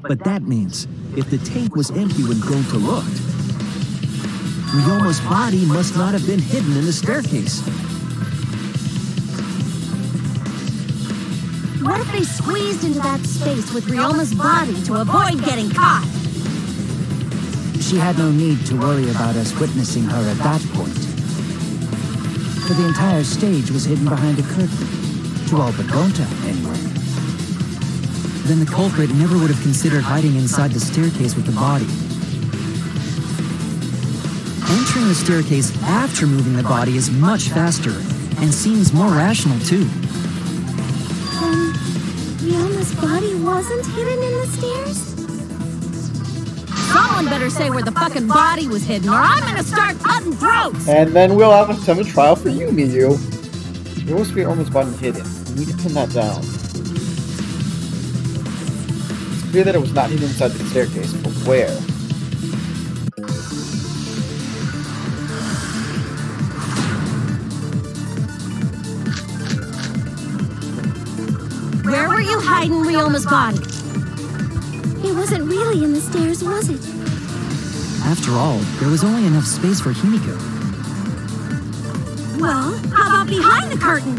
But that means, if the tank was empty when Gonta looked, Ryoma's body must not have been hidden in the staircase. What if they squeezed into that space with Ryoma's body to avoid getting caught? She had no need to worry about us witnessing her at that point. For the entire stage was hidden behind a curtain, to all but Gonta, anyway. Then the culprit never would have considered hiding inside the staircase with the body. Entering the staircase after moving the body is much faster, and seems more rational too. Then Ryoma's body wasn't hidden in the stairs? Someone better say where the fucking body was hidden, or I'm gonna start cutting throats! And then we'll have a summon trial for you, Miyu. There must be almost button hidden. You need to pin that down. It's clear that it was not hidden inside the staircase, but where? Where were you hiding Ryoma's body? It wasn't really in the stairs, was it? After all, there was only enough space for Himiko. Well, how about behind the curtain?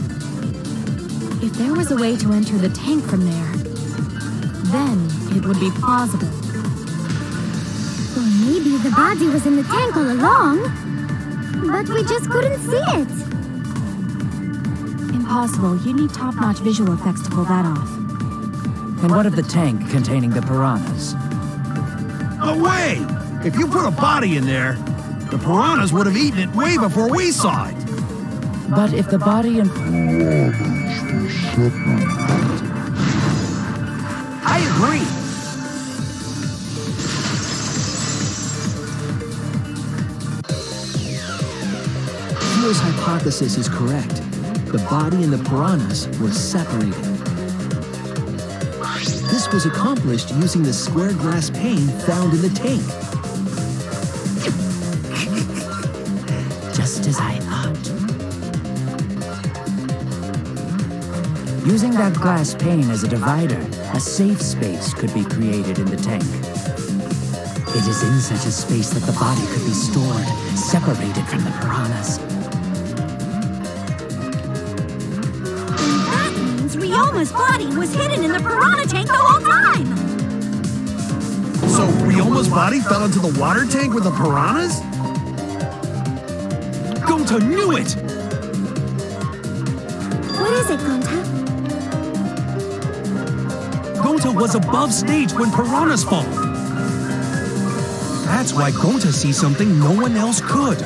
If there was a way to enter the tank from there, then it would be plausible. Or maybe the body was in the tank all along, but we just couldn't see it. Impossible. You need top-notch visual effects to pull that off. And what of the tank containing the piranhas? No way! If you put a body in there, the piranhas would have eaten it way before we saw it. But if the body and... I agree. Kyo's hypothesis is correct. The body and the piranhas were separated. This was accomplished using the square glass pane found in the tank. Just as I thought. Using that glass pane as a divider, a safe space could be created in the tank. It is in such a space that the body could be stored, separated from the piranhas. That means Ryoma's body was hidden in the piranha tank the whole time! So Ryoma's body fell into the water tank with the piranhas? Gonta knew it! What is it, Gonta? Gonta was above stage when piranhas fall. That's why Gonta sees something no one else could.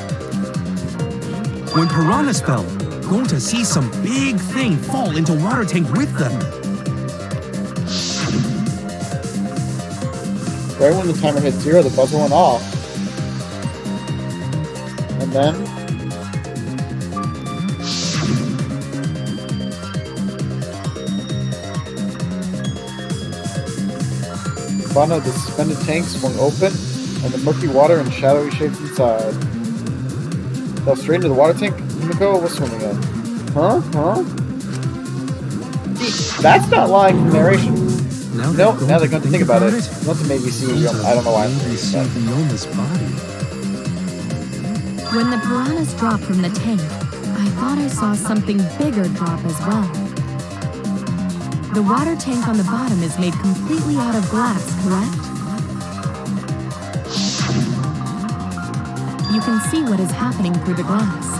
When piranhas fell, Gonta sees some big thing fall into water tank with them. Right when the timer hit 0, the buzzer went off. And then... One of the suspended tanks swung open, and the murky water and shadowy shapes inside. Fell straight into the water tank Himiko was swimming in. Huh? That's not lying from narration. Nope, now that I come to think about it. Not to maybe see Ryoma. I don't know why I'm thinking that. Ryoma's body. When the piranhas dropped from the tank, I thought I saw something bigger drop as well. The water tank on the bottom is made completely out of glass, correct? You can see what is happening through the glass.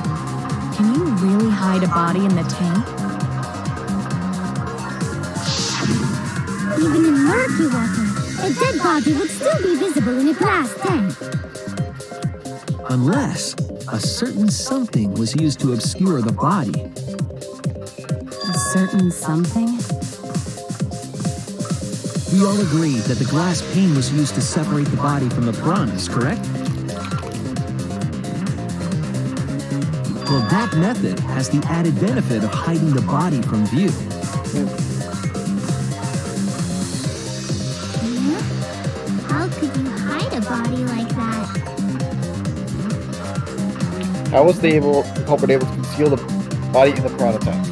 Can you really hide a body in the tank? Even in murky water, a dead body would still be visible in a glass tank. Unless a certain something was used to obscure the body. A certain something? We all agree that the glass pane was used to separate the body from the piranhas, correct? Well, that method has the added benefit of hiding the body from view. How could you hide a body like that? How was the culprit able to conceal the body in the piranha tank?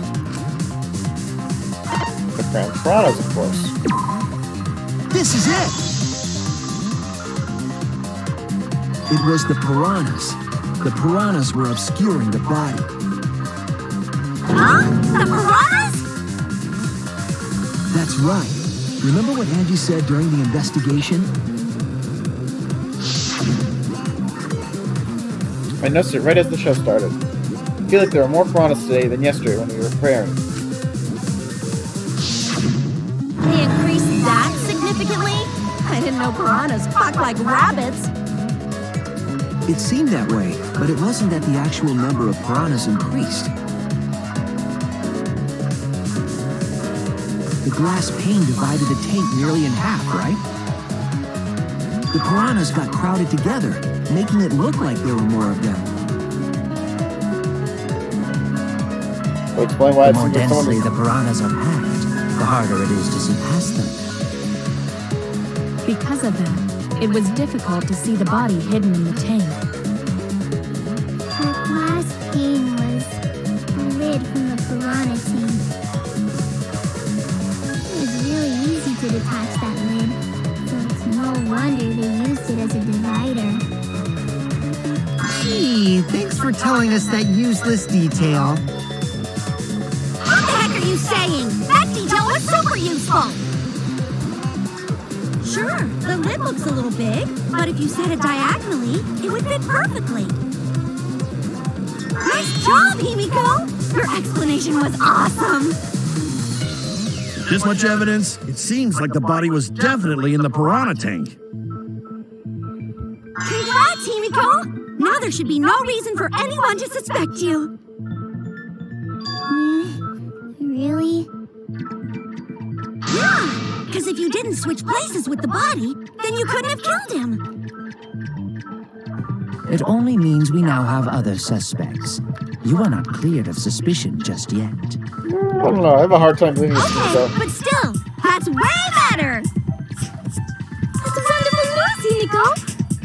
The piranhas, of course. This is it! It was the piranhas. The piranhas were obscuring the body. Huh? The piranhas? That's right. Remember what Angie said during the investigation? I noticed it right as the show started. I feel like there are more piranhas today than yesterday when we were preparing. They increased that significantly? I didn't know piranhas fuck like rabbits. It seemed that way, but it wasn't that the actual number of piranhas increased. The glass pane divided the tank nearly in half, right? The piranhas got crowded together, making it look like there were more of them. So explain why The more densely the piranhas are packed, the harder it is to see past them. Because of that, it was difficult to see the body hidden in the tank. The glass pane was a lid from the piranha tank. It was really easy to detach that lid, so it's no wonder they used it as a divider. Gee, thanks for telling us that useless detail. What the heck are you saying? That detail was super useful! Sure, the lid looks a little big, but if you set it diagonally, it would fit perfectly. Nice job, Himiko! Your explanation was awesome! This much evidence? It seems like the body was definitely in the piranha tank. Congrats, Himiko! Now there should be no reason for anyone to suspect you. Really? Yeah, because if you didn't switch places with the body, then you couldn't have killed him. It only means we now have other suspects. You are not cleared of suspicion just yet. I don't know, I have a hard time believing this Okay, but still, that's way better! That's wonderful news, Himiko!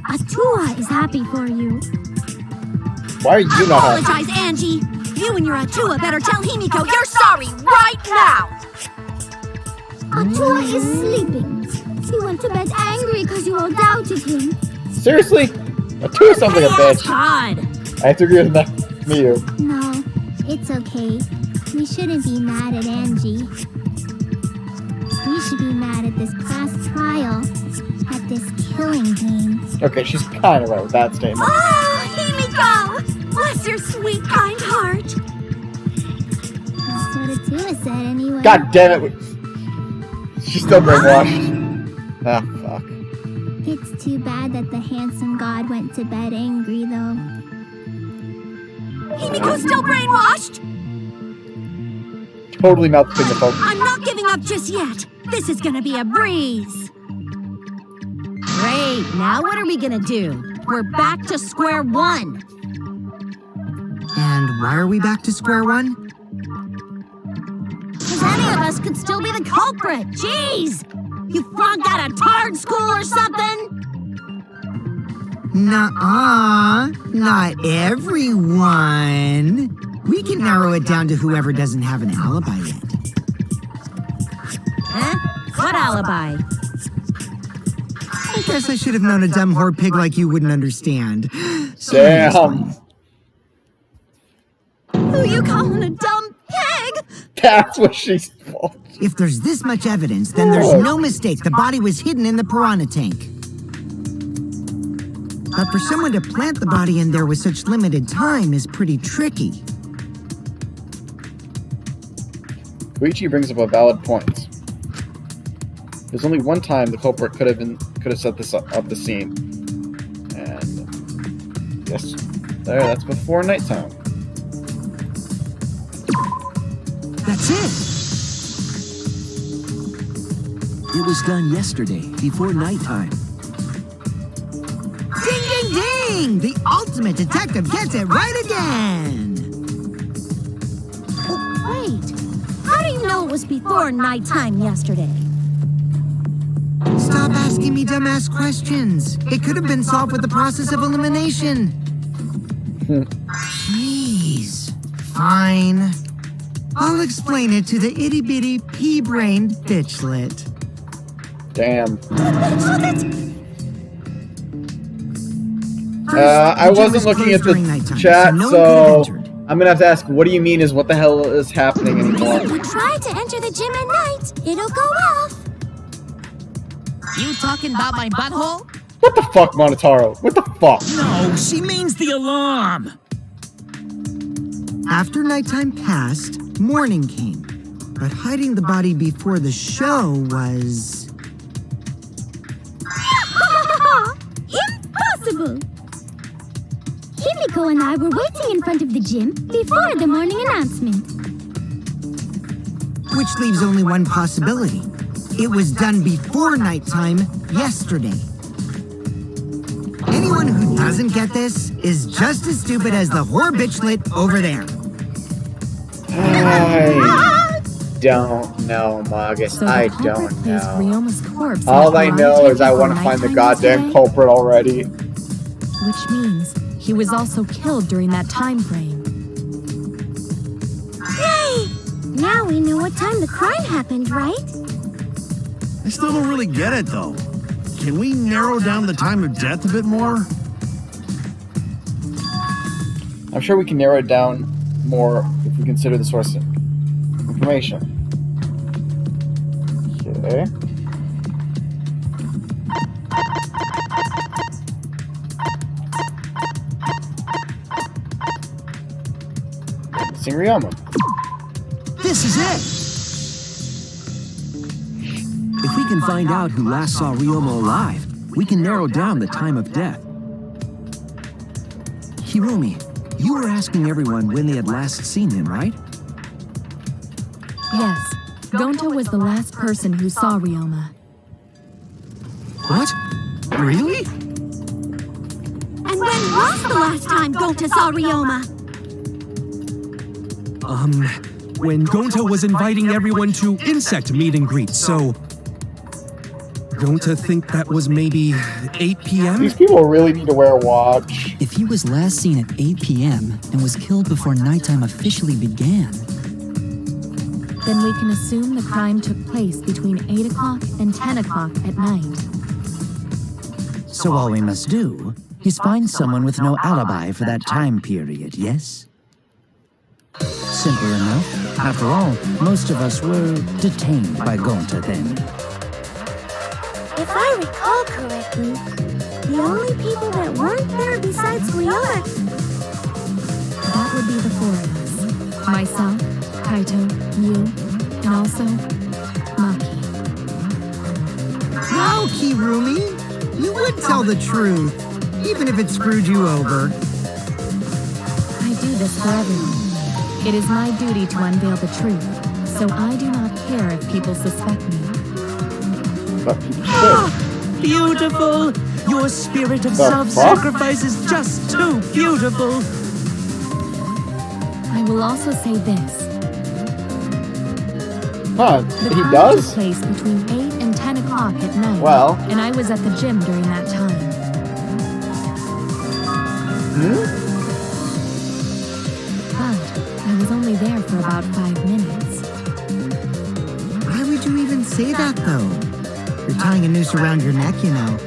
Atua is happy for you. Why are you not happy? Apologize, Angie. You and your Atua better tell Himiko you're sorry right now! Atua is sleeping. He went to bed angry because you all doubted him. Seriously? Atua sounds like a bitch. God! I have to agree with that. Me too. No, it's okay. We shouldn't be mad at Angie. We should be mad at this class trial, at this killing game. Okay, she's kind of right with that statement. Oh, Himiko! Bless your sweet, kind heart. That's what Atua said anyway. God damn it! She's still brainwashed. Ah, fuck. It's too bad that the handsome god went to bed angry, though. Himiko's still brainwashed? Totally not the thing to focus. I'm not giving up just yet. This is gonna be a breeze. Great, now what are we gonna do? We're back to square one. And why are we back to square one? Because any of us could still be the culprit. Jeez! You flunked out of tard school or something? Nuh-uh. Not everyone. We can narrow it down to whoever doesn't have an alibi yet. Huh? What alibi? I guess I should have known a dumb whore pig like you wouldn't understand. So Damn. Who you calling a dumb pig? That's what she's for. If there's this much evidence, then there's no mistake the body was hidden in the piranha tank. But for someone to plant the body in there with such limited time is pretty tricky. Koichi brings up a valid point. There's only one time the culprit could have set this up the scene. And yes, that's before nighttime. That's it! It was done yesterday, before nighttime. Ding, ding, ding! The ultimate detective gets it right again! Wait, how do you know it was before nighttime yesterday? Stop asking me dumbass questions. It could have been solved with the process of elimination. Jeez. Fine. I'll explain it to the itty-bitty pea-brained bitchlet. Damn. I wasn't looking at the chat, so I'm gonna have to ask, what do you mean is what the hell is happening anymore? If you try to enter the gym at night, it'll go off. You talking about my butthole? What the fuck, Monotaro? What the fuck? No, she means the alarm. After nighttime passed, morning came. But hiding the body before the show was... Impossible! Himiko and I were waiting in front of the gym before the morning announcement. Which leaves only one possibility. It was done before nighttime yesterday. Anyone who doesn't get this is just as stupid as the whore bitchlet over there. I don't know, Magus. So I the don't culprit placed know. Ryoma's corpse in All the I piranha know tank is I want to before find the nighttime goddamn yesterday, culprit already. which means he was also killed during that time frame. Yay! Now we know what time the crime happened, right? I still don't really get it, though. Can we narrow down the time of death a bit more? I'm sure we can narrow it down more if we consider the source of information. Okay. Missing Ryoma. This is it! If we can find out who last saw Ryoma alive, we can narrow down the time of death. Hirumi, you were asking everyone when they had last seen him, right? Yes, Gonta was the last person who saw Ryoma. What? Really? And when was the last time Gonta saw Ryoma? When Gonta was inviting everyone to insect meet and greet, so... Gonta think that was maybe 8 p.m.? These people really need to wear a watch. If he was last seen at 8 p.m. and was killed before nighttime officially began, Then we can assume the crime took place between 8 o'clock and 10 o'clock at night. so all we must do is find someone with no alibi for that time period, yes? Simple enough. After all, most of us were detained by Gonta then. If I recall correctly, the only people that weren't there besides Ryoma... That would be the four of us. Myself, Kaito, you, and also Maki. How, Kirumi? You would tell the truth, even if it screwed you over. I do this for everyone. It is my duty to unveil the truth, so I do not care if people suspect me. But people should. Beautiful! Your spirit of The self-sacrifice is just too beautiful! I will also say this. Huh, The he crime does? took place between 8 and 10 o'clock at night. Well. And I was at the gym during that time. But I was only there for about 5 minutes. Why would you even say that, though? You're tying a noose around your neck, you know.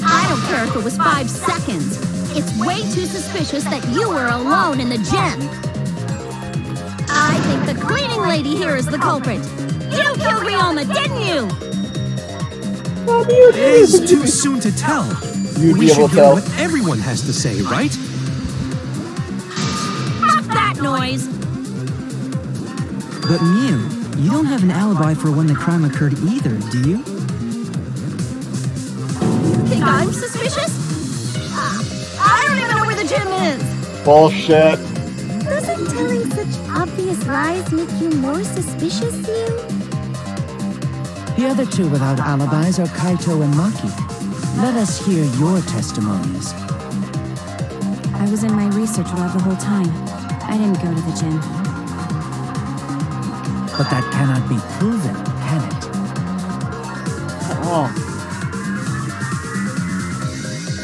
I don't care if it was 5 seconds. It's way too suspicious that you were alone in the gym. I think the cleaning lady here is the culprit. You killed Ryoma, didn't you? It's too soon to tell. You'd We be able should to hear tell. what everyone has to say, right? Stop that noise! But Mew, you don't have an alibi for when the crime occurred either, do you? You think I'm suspicious? I don't even know where the gym is! Bullshit. Doesn't telling such obvious lies make you more suspicious, Mew? The other two without alibis are Kaito and Maki. Let us hear your testimonies. I was in my research lab the whole time. I didn't go to the gym. But that cannot be proven, can it? Oh.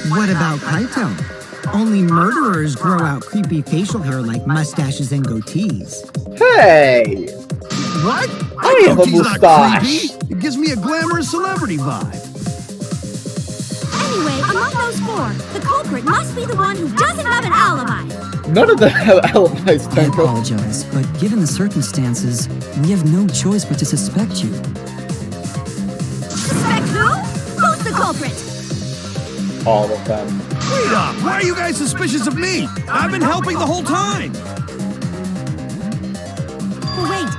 What about Kaito? Only murderers grow out creepy facial hair like mustaches and goatees. Hey! What? I have a He's not mustache. creepy. It gives me a glamorous celebrity vibe. Anyway, among those four, the culprit must be the one who doesn't have an alibi. None of them have alibis, I Tenko. apologize, but given the circumstances, we have no choice but to suspect you. Suspect who? Who's the culprit? All of them. Wait up! Why are you guys suspicious of me? I've been helping the whole time! Oh, wait.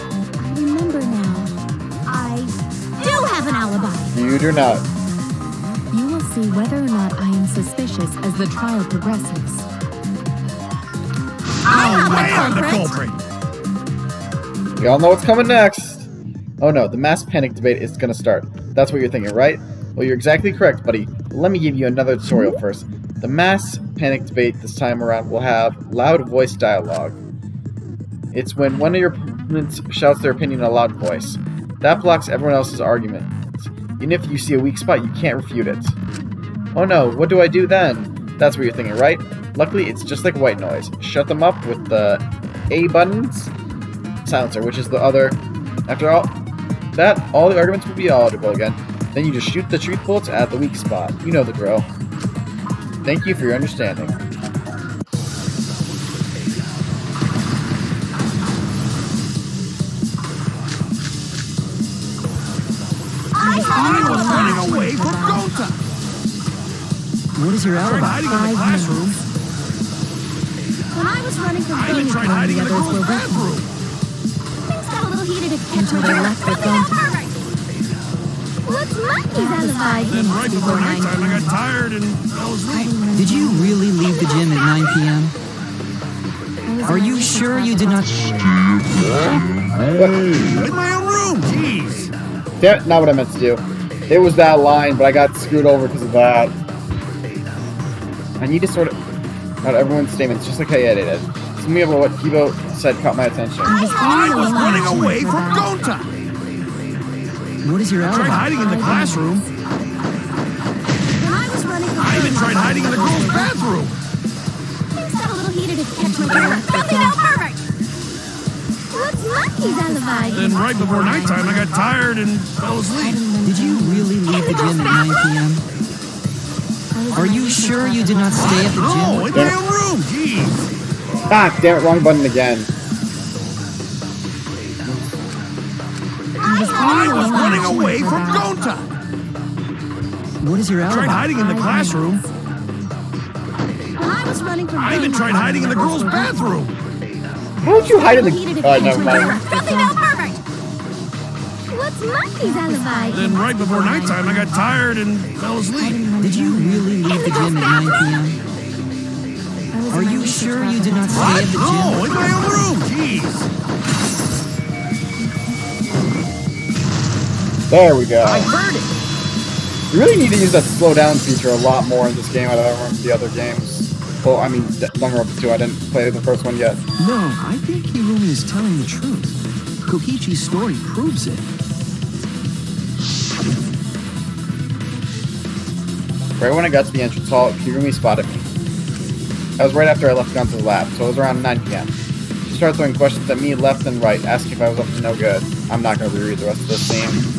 I remember now. I do have an alibi. You do not. You will see whether or not I am suspicious as the trial progresses. I'm the culprit! We all know what's coming next. Oh no, the mass panic debate is gonna start. That's what you're thinking, right? Well, you're exactly correct, buddy. Let me give you another tutorial first. The mass panic debate this time around will have loud voice dialogue. It's when one of your opponents shouts their opinion in a loud voice. That blocks everyone else's argument. Even if you see a weak spot, you can't refute it. Oh no, what do I do then? That's what you're thinking, right? Luckily, it's just like white noise. Shut them up with the A buttons silencer, which is the other. After all that, all the arguments will be audible again. Then you just shoot the truth bullets at the weak spot. You know the drill. Thank you for your understanding. I was running away from Gota! What is your Tried alibi? hiding in the classroom. When I was running from I even tried hiding in the girls' bathroom. things got a little heated Until they left the phone. What's Monkey's alibi? Then right before nighttime, I got tired and fell asleep. Did you really leave the gym at 9 p.m.? Are you sure you did not... In my own room, jeez. That's not what I meant to do. It was that line, but I got screwed over because of that. I need to sort of out everyone's statements, just like I edited. Some of what Kibo said caught my attention. I was running away from Gota! What is your Tried alibi? hiding in the classroom. When I was running from I even tried hiding in the girls' bathroom. things got a little heated at Filthy no perfect! What's Monkey's alibi? Then right before nighttime, I got tired and fell asleep. Did you really leave the gym at 9 p.m.? Are you sure you did not stay at the No, gym? in my own room, jeez. Ah, damn it, wrong button again. I was running away from Gota! What is your Tried alibi? hiding in the classroom. When I was running from I even tried hiding in the girls' bathroom. How did you hide in the... Heated Oh, never mind. Filthy no perfect! What's Monkey's alibi? Then right before nighttime, I got tired and fell asleep. Did you really leave the gym at 9 p.m.? Are you sure you did not stay at the No, gym? in my own room, jeez. There we go. I heard it. You really need to use that slow down feature a lot more in this game out of the other games. Well, I mean, Danganronpa 2, I didn't play the first one yet. No, I think Hirumi is telling the truth. Kokichi's story proves it. Right when I got to the entrance hall, Kirumi spotted me. That was right after I left Gun's lab, so it was around 9 p.m. She started throwing questions at me left and right, asking if I was up to no good. I'm not going to reread the rest of this scene.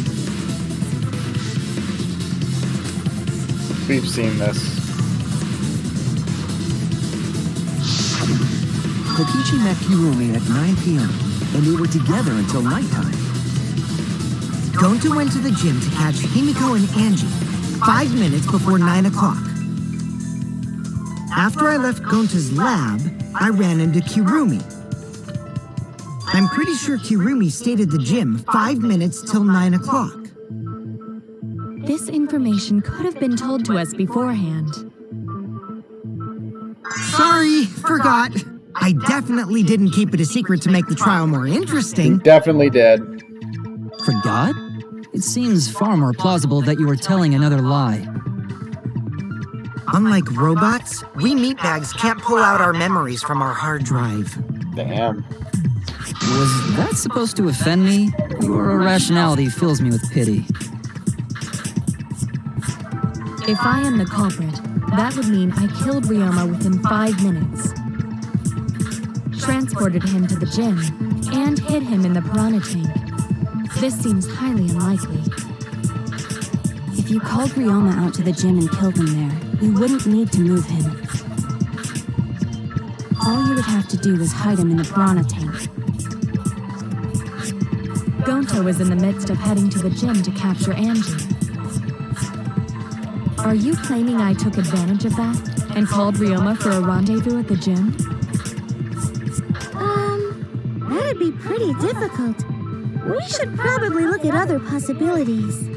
We've seen this. Kokichi met Hirumi at 9 p.m. and they were together until nighttime. Gonta went to the gym to catch Himiko and Angie 5 minutes before 9 o'clock. After I left Gonta's lab, I ran into Kirumi. I'm pretty sure Kirumi stayed at the gym 5 minutes till 9 o'clock. This information could have been told to us beforehand. Sorry, forgot. I definitely didn't keep it a secret to make the trial more interesting. You definitely did. Forgot? It seems far more plausible that you were telling another lie. Unlike robots, we meatbags can't pull out our memories from our hard drive. Damn. Was that supposed to offend me? Your irrationality fills me with pity. If I am the culprit, that would mean I killed Ryoma within 5 minutes, transported him to the gym, and hid him in the piranha tank. This seems highly unlikely. If you called Ryoma out to the gym and killed him there, you wouldn't need to move him. All you would have to do was hide him in the piranha tank. Gonta was in the midst of heading to the gym to capture Angie. Are you claiming I took advantage of that and called Ryoma for a rendezvous at the gym? That'd be pretty difficult. We should probably look at other possibilities.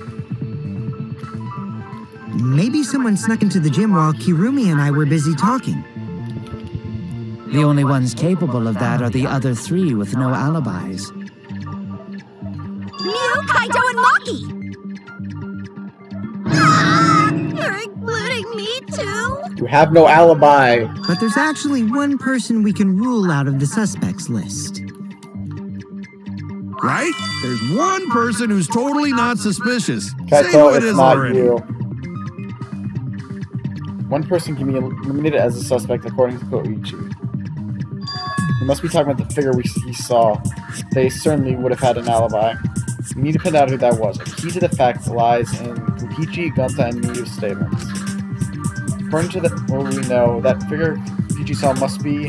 Maybe someone snuck into the gym while Kirumi and I were busy talking. The only ones capable of that are the other three with no alibis. Mew, Kaito, and Maki! You're including me too? You have no alibi. But there's actually one person we can rule out of the suspects list. Right? There's one person who's totally not suspicious. Say Kaito, who it it's is not already. you. One person can be eliminated as a suspect according to Koichi. We must be talking about the figure he saw. They certainly would have had an alibi. We need to find out who that was. A key to the fact lies in Koichi, Gonta, and Miyu's statements. According to what we know, that figure Koichi saw must be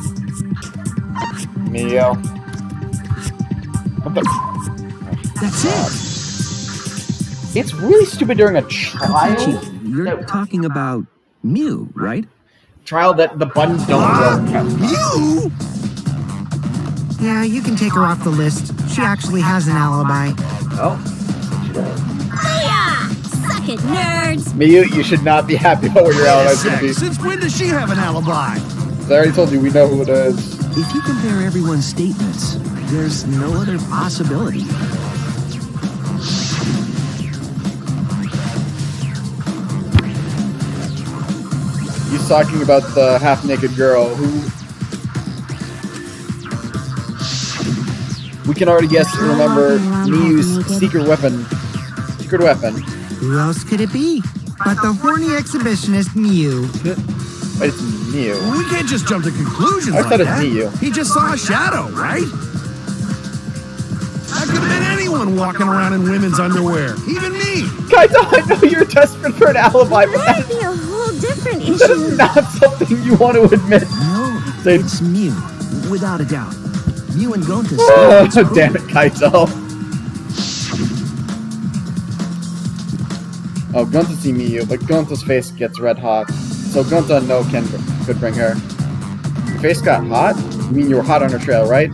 Miyu. What the? That's it. It's really stupid during a trial. Koichi, you're talking about Mew, right? Trial that the buttons don't work. You? Yeah, you can take her off the list. She actually has an alibi. Oh. Yeah! Suck it, nerds! Miyu, you should not be happy about where your alibi's going to be. Since when does she have an alibi? I already told you, we know who it is. If you compare everyone's statements, there's no other possibility. He's talking about the half-naked girl who... We can already guess and remember Miyu's secret weapon. Secret weapon. Who else could it be? But the horny exhibitionist Mew. But it's Miyu. We can't just jump to conclusions I like thought it's that. Miyu. He just saw a shadow, right? That could have been anyone walking around in women's underwear. Even me. Kaito, I know you're desperate for an alibi, but That'd be a whole different that issue. is not something you want to admit. No, Say- it's Mew, without a doubt. Mew and Gonta's Oh, statements damn it, Kaito. Oh, Gonta see Miyu, but Gonta's face gets red hot. So Gonta and No could bring her. Your face got hot? You mean you were hot on her trail, right?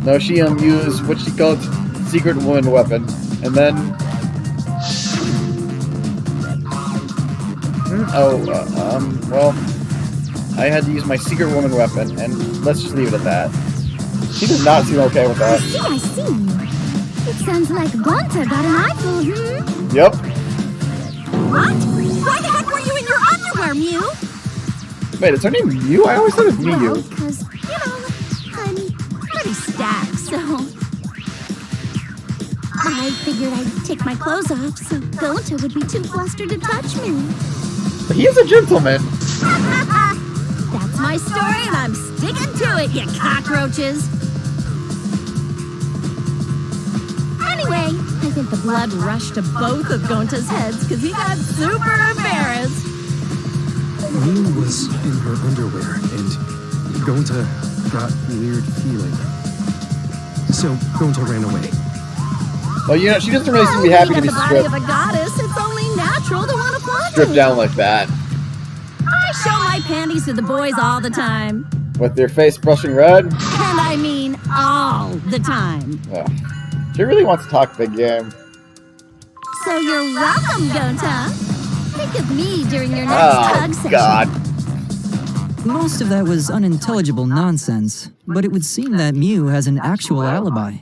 No, she used what she called secret woman weapon. And then... well... I had to use my secret woman weapon, and let's just leave it at that. She does not seem okay with that. I see. It sounds like Gonta got an eyeful, Yep. What? Why the heck were you in your underwear, Mew? Wait, is her name Miyu? I always thought it was Miyu. Well, because, I'm pretty stacked, so... I figured I'd take my clothes off so Gonta would be too flustered to touch me. But he is a gentleman. That's my story, and I'm sticking to it, you cockroaches. Anyway, I think the blood rushed to both of Gonta's heads because he got super embarrassed. Mew was in her underwear, and Gonta got a weird feeling. So Gonta ran away. Well, you know, she doesn't really seem to be happy to be the body stripped, of a goddess, it's only natural to want to flaunt stripped it. down like that. I show my panties to the boys all the time. With their face brushing red. And I mean all the time. Oh. She really wants to talk big game. So you're welcome, Gonta. Think of me during your next tug Oh, session. God. Most of that was unintelligible nonsense, but it would seem that Mew has an actual alibi.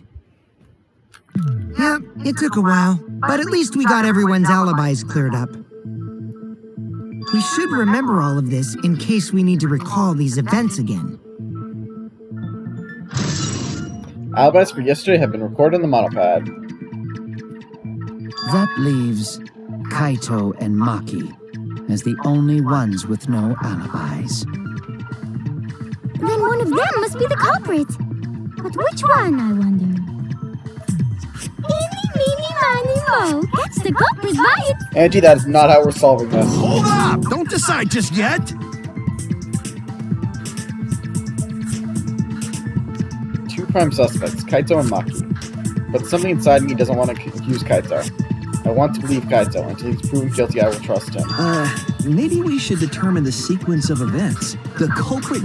Yep, it took a while, but at least we got everyone's alibis cleared up. We should remember all of this in case we need to recall these events again. Alibis for yesterday have been recorded in the monopad. That leaves Kaito and Maki as the only ones with no alibis. Then one of them must be the culprit. But which one, I wonder? Eeny, meeny, miny, mo. That's the culprit, right? Angie, that is not how we're solving this. Hold up! Don't decide just yet! Two prime suspects, Kaito and Maki. But something inside me doesn't want to accuse Kaito. I want to believe Kaito. Until he's proven guilty, I will trust him. Maybe we should determine the sequence of events. The culprit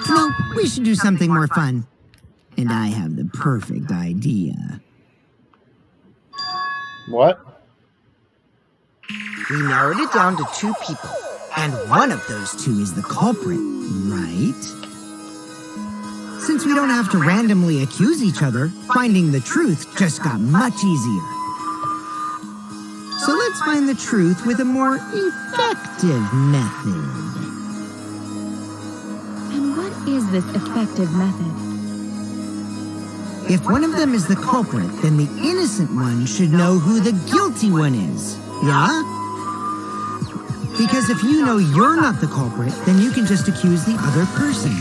No, we should do something more fun. And I have the perfect idea. What? We narrowed it down to 2 people. And one of those 2 is the culprit, right? Since we don't have to randomly accuse each other, finding the truth just got much easier. So let's find the truth with a more effective method. And what is this effective method? If one of them is the culprit, then the innocent one should know who the guilty one is. Yeah? Because if you know you're not the culprit, then you can just accuse the other person.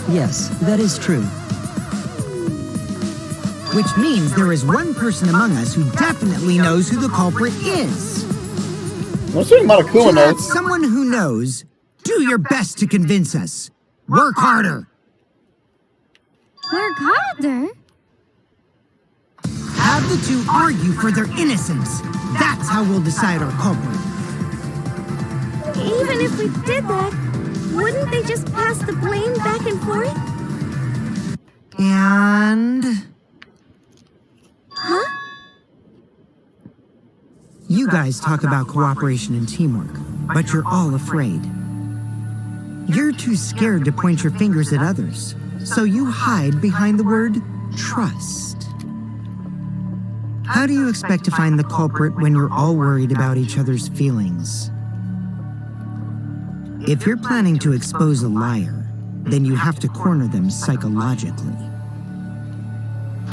Yes, that is true. Which means there is one person among us who definitely knows who the culprit is. I'm assuming Monokuma To that knows. someone who knows, do your best to convince us. Work harder. Work harder? Have the 2 argue for their innocence. That's how we'll decide our culprit. Even if we did that, wouldn't they just pass the blame back and forth? And... Huh? You guys talk about cooperation and teamwork, but you're all afraid. You're too scared to point your fingers at others, so you hide behind the word trust. How do you expect to find the culprit when you're all worried about each other's feelings? If you're planning to expose a liar, then you have to corner them psychologically.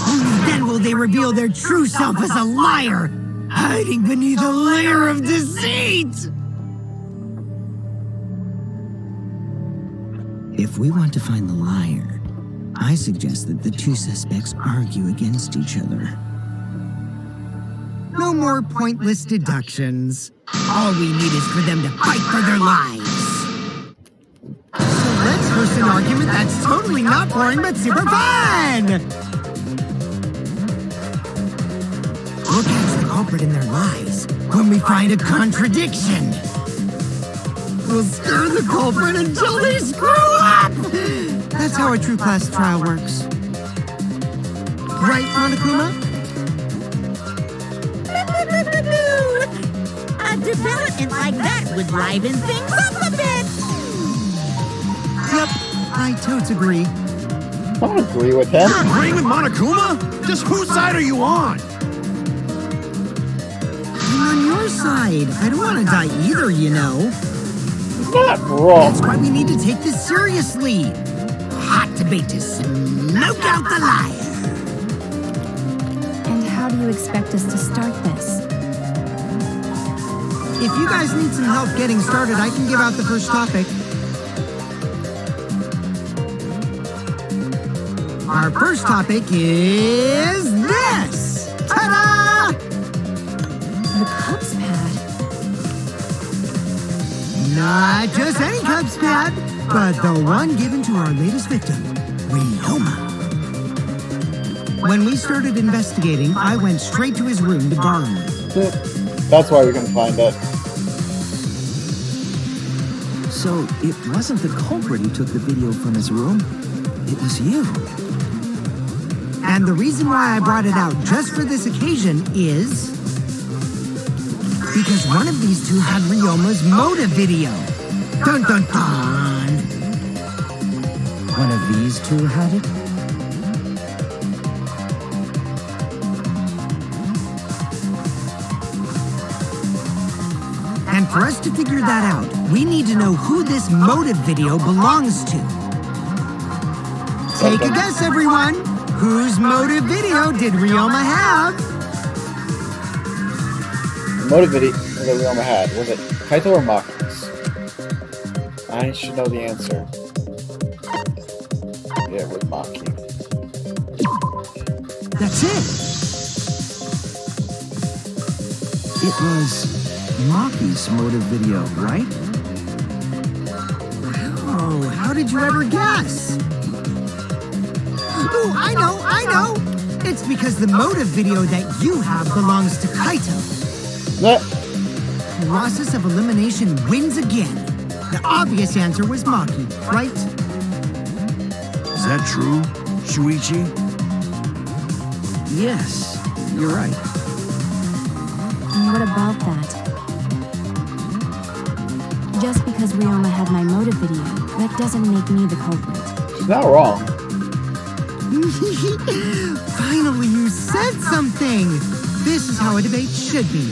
Only then will they reveal their true self as a liar, hiding beneath a layer of deceit! If we want to find the liar, I suggest that the 2 suspects argue against each other. No more pointless deductions. All we need is for them to fight for their lives. So let's host an argument that's totally not boring but super fun! We'll catch the culprit in their lies when we find a contradiction. We'll stir the culprit until they screw up! That's how a true class trial works. Right, Monokuma? A development like that would liven things up a bit. Yep, I totes agree. I don't agree with him. You're agreeing with Monokuma? Just whose side are you on? I'm on your side. I don't want to die either, you know. Not wrong. That's why we need to take this seriously. Hot debate to smoke out the liar. And how do you expect us to start this? If you guys need some help getting started, I can give out the first topic. Our first topic is this! Ta-da! The Cubs pad. Not just any Cubs pad, but the one given to our latest victim, Ryoma. When we started investigating, I went straight to his room to borrow it. That's why we can find it. So it wasn't the culprit who took the video from his room. It was you. And the reason why I brought it out just for this occasion is because one of these two had Ryoma's motive video. Dun dun dun! One of these two had it? And for us to figure that out, we need to know who this motive video belongs to. Take a guess, everyone. Whose motive video did Ryoma have? The motive video that Ryoma had, was it Kaito or Maki's? I should know the answer. Yeah, it was Maki. That's it. It was Maki's motive video, right? Oh, how did you ever guess? Oh, I know! It's because the motive video that you have belongs to Kaito. What? Process of elimination wins again. The obvious answer was Maki, right? Is that true, Shuichi? Yes, you're right. What about that? Just because Ryoma had my motive video, that doesn't make me the culprit. She's not wrong. Finally, you said something! This is how a debate should be.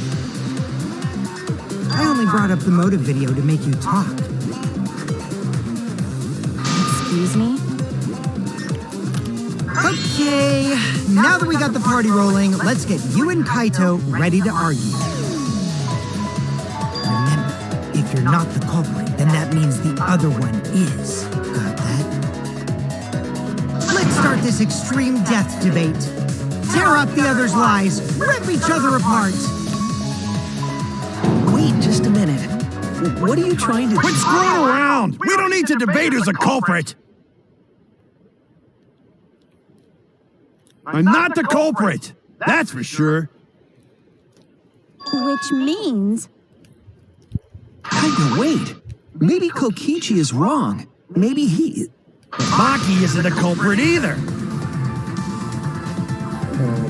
I only brought up the motive video to make you talk. Excuse me? Okay, now that we got the party rolling, let's get you and Kaito ready to argue. Remember, if you're not the culprit, then that means the other one is. Got that? Let's start this extreme death debate. Tear up the other's lies, rip each other apart. Wait just a minute. What are you trying to do? Quit screwing around! We don't need to debate who's a culprit! I'm not the culprit! That's for sure. Which means... Kaito, wait. Maybe Kokichi is wrong. Maybe he... Maki isn't a culprit either.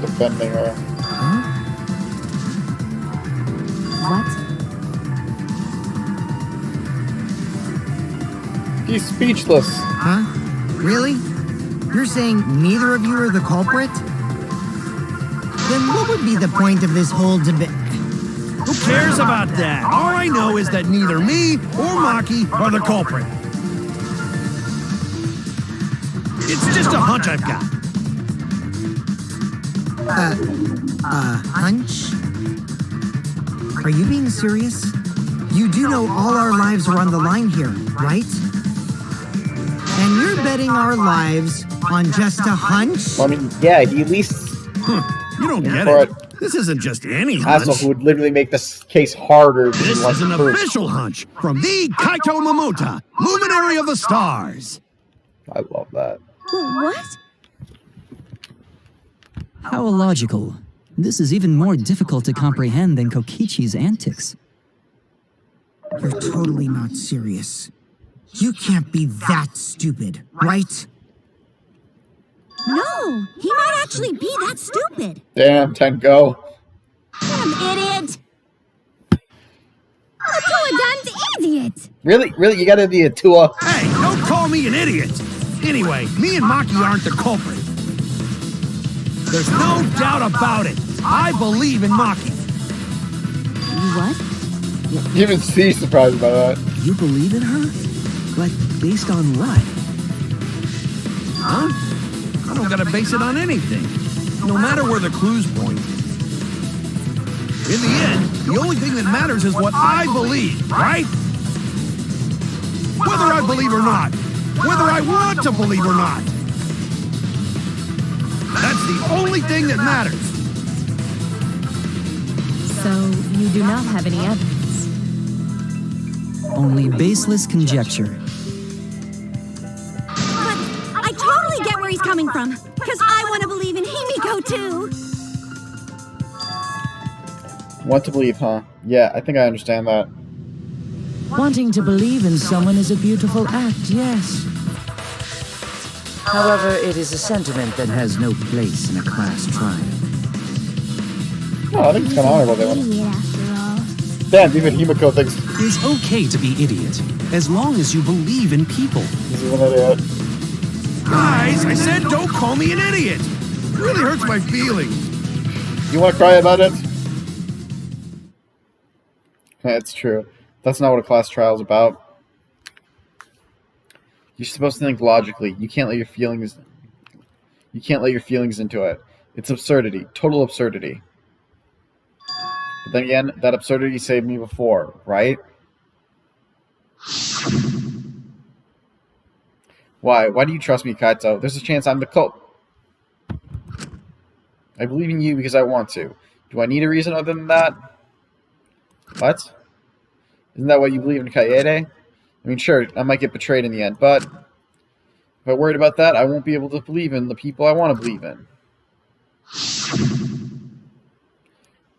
Defending her. Huh? What? He's speechless. Huh? Really? You're saying neither of you are the culprit? Then what would be the point of this whole debate? Who cares about that? All I know is that neither me or Maki are the culprit. It's just a hunch I've got. Hunch? Are you being serious? You do know all our lives are on the line here, right? And you're betting our lives on just a hunch? I mean, yeah, he at least... You don't get For it. This isn't just any Asshole hunch. who would literally make this case harder. than This what's is an proof. official hunch from the Kaito Momota, luminary of the stars. I love that. What? How illogical. This is even more difficult to comprehend than Kokichi's antics. You're totally not serious. You can't be that stupid, right? No, he might actually be that stupid. Damn, Tenko. Damn idiot. Atua-dan's idiot. Really? Really? You gotta be a Tua? Hey, don't call me an idiot. Anyway, me and Maki aren't the culprit. There's no doubt about it. I believe in Maki. What? Even C's surprised by that. You believe in her? But based on what? Huh? I don't gotta base it on anything. No matter where the clues point. In the end, the only thing that matters is what I believe, right? Whether I believe or not. Whether I want to believe or not. That's the only thing that matters. So, you do not have any evidence? Only baseless conjecture. But I totally he's coming from. Because I want to believe in Himiko too. Want to believe, huh? Yeah, I think I understand that. Wanting to believe in someone is a beautiful act, yes. However, it is a sentiment that has no place in a class trial. No, I think it's kind of honorable, that one. Idiot after all. Damn, even Himiko thinks It's okay to be idiot, as long as you believe in people. he's an idiot. Guys, I said don't call me an idiot. It really hurts my feelings. You want to cry about it? Yeah, it's true. That's not what a class trial is about. You're supposed to think logically. You can't let your feelings into it. It's absurdity. Total absurdity. But then again, that absurdity saved me before, right? Why? Why do you trust me, Kaito? There's a chance I'm the cult. I believe in you because I want to. Do I need a reason other than that? What? Isn't that why you believe in Kaede? I mean, sure, I might get betrayed in the end, but if I'm worried about that, I won't be able to believe in the people I want to believe in.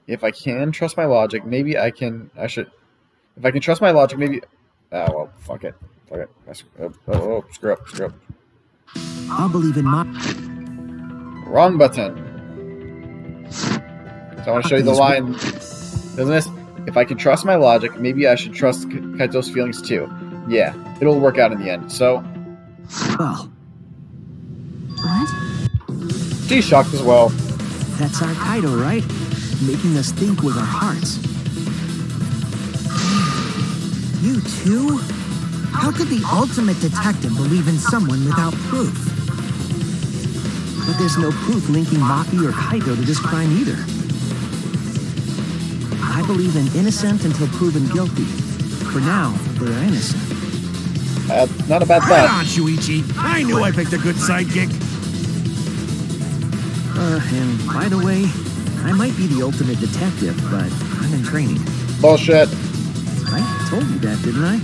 If I can trust my logic, maybe I should. If I can trust my logic, maybe. Ah, well, fuck it. Fuck it. Screw up. I'll believe in my... Wrong button. So I want to show you the line. Doesn't this? If I can trust my logic, maybe I should trust Kaito's feelings too. Yeah, it'll work out in the end. So. Well, What? She's shocked as well. that's our Kaido, right? Making us think with our hearts. You too? How could the ultimate detective believe in someone without proof? But there's no proof linking Maki or Kaido to this crime either. I believe in innocent until proven guilty. For now, they are innocent. Not a bad Right thought. on, Shuichi. I knew I picked a good sidekick. And by the way, I might be the ultimate detective, but I'm in training. Bullshit. I told you that, didn't I?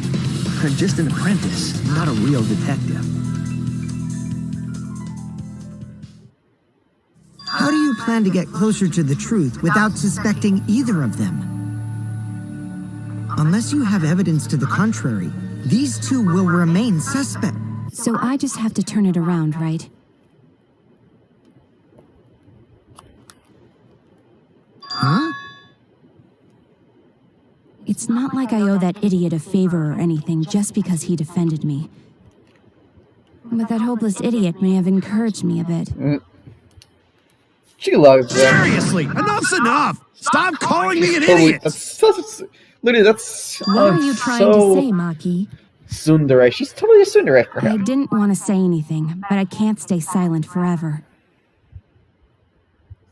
I'm just an apprentice, not a real detective. How do you plan to get closer to the truth without suspecting either of them? Unless you have evidence to the contrary, these two will remain suspect. So I just have to turn it around, right? Huh? It's not like I owe that idiot a favor or anything just because he defended me. But that hopeless idiot may have encouraged me a bit. She loves him. Seriously, enough's enough. Stop calling me an Totally. idiot. Literally, that's. What are you trying so to say, Maki? Tsundere. She's totally a tsundere for I him. didn't want to say anything, but I can't stay silent forever.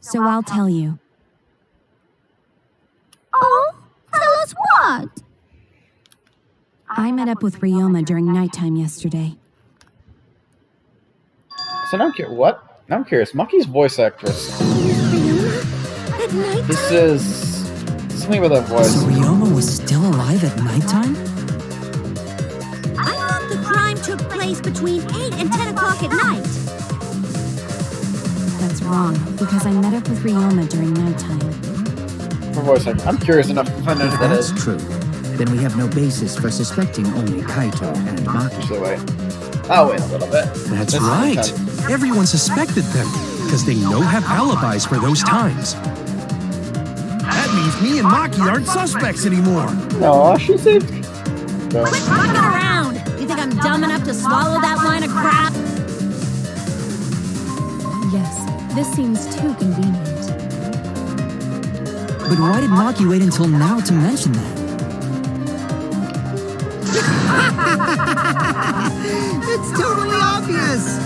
So I'll tell you. Oh, tell us what? I met up with Ryoma during nighttime yesterday. So now I'm curious. What? Now I'm curious. Maki's voice actress. At night? This is something with her voice. So Ryoma was still alive at nighttime? I thought the crime took place between 8 and 10 o'clock at night. That's wrong, because I met up with Ryoma during nighttime. Her voice actress. I'm curious enough to find out If who that that's is. true, then we have no basis for suspecting only Kaito and Maki. Actually, wait. I'll wait a little bit. That's This is right. intense. Everyone suspected them, because they know have alibis for those times. That means me and Maki aren't suspects anymore. No, she saved. Quit fucking around! You think I'm dumb enough to swallow that line of crap? Yes, this seems too convenient. But why did Maki wait until now to mention that? It's totally obvious!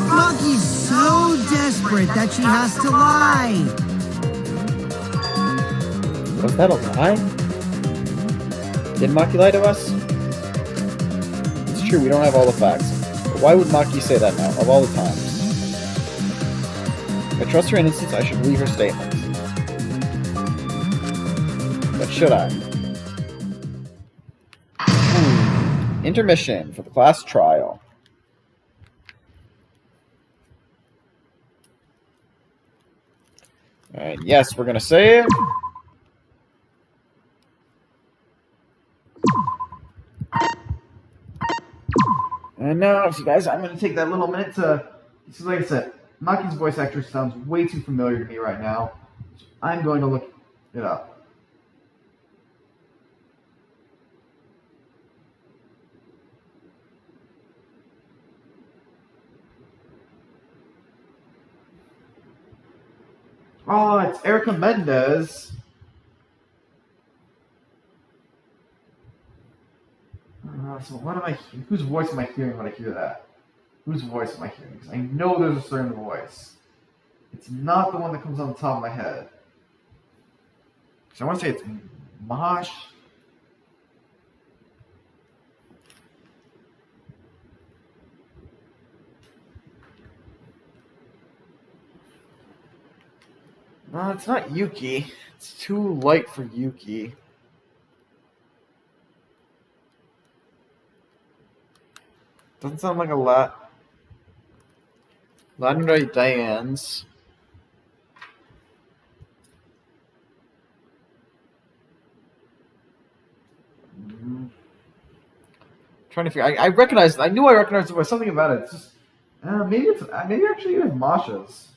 Maki's so desperate that she has to lie! Was that a lie? Did Maki lie to us? It's true, we don't have all the facts. But why would Maki say that now, of all the times? If I trust her innocence, I should believe her statement. But should I? Intermission for the class trial. And yes, we're gonna save. And now, so guys, I'm gonna take that little minute to, because like I said, Maki's voice actor sounds way too familiar to me right now. So I'm going to look it up. Oh, it's Erica Mendez. So what am I? Whose voice am I hearing when I hear that? Whose voice am I hearing? Because I know there's a certain voice. It's not the one that comes on the top of my head. So I want to say it's Mosh. No, it's not Yuki. It's too light for Yuki. Doesn't sound like a lot. Legendary Diane's. Trying to figure. I recognized. I knew I recognized it, but something about it. It's just maybe actually it is Masha's,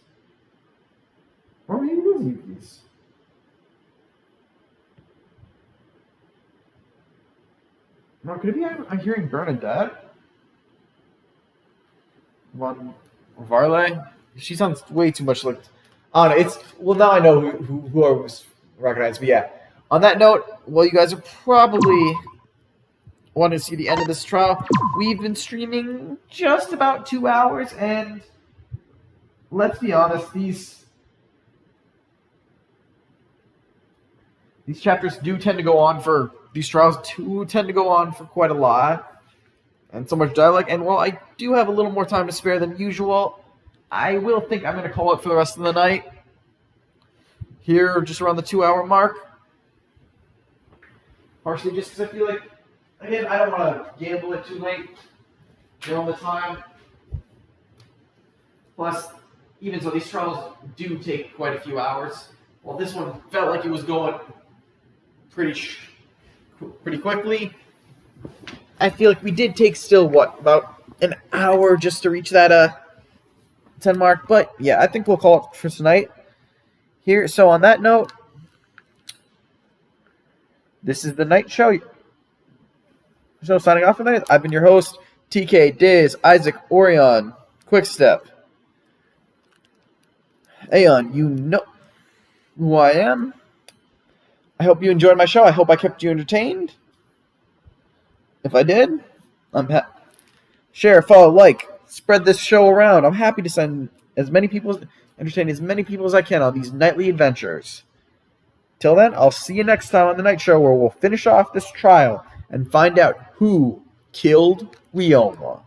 or maybe it is Yuki's. No, could it be I'm hearing Bernadette? One Varley? She sounds way too much like. Oh no, it's well now I know who I was recognized, but yeah. On that note, well, you guys are probably want to see the end of this trial. We've been streaming just about 2 hours, and let's be honest, these chapters do tend to go on for these trials do tend to go on for quite a lot, and so much dialogue. And while I do have a little more time to spare than usual, I will think I'm going to call it for the rest of the night. Here, just around the 2 hour mark. Partially just because I feel like, again, I don't want to gamble it too late. All the time. Plus, even so, these trials do take quite a few hours. Well, this one felt like it was going pretty quickly. I feel like we did take still, about an hour just to reach that 10 mark. But yeah, I think we'll call it for tonight. Here, so on that note, this is the night show. So signing off for the night. I've been your host, TK, Diz, Isaac, Orion, Quickstep. Aeon, you know who I am. I hope you enjoyed my show. I hope I kept you entertained. If I did, share, follow, like, spread this show around. I'm happy to entertain as many people as I can on these nightly adventures. Till then, I'll see you next time on the night show where we'll finish off this trial and find out who killed Ryoma.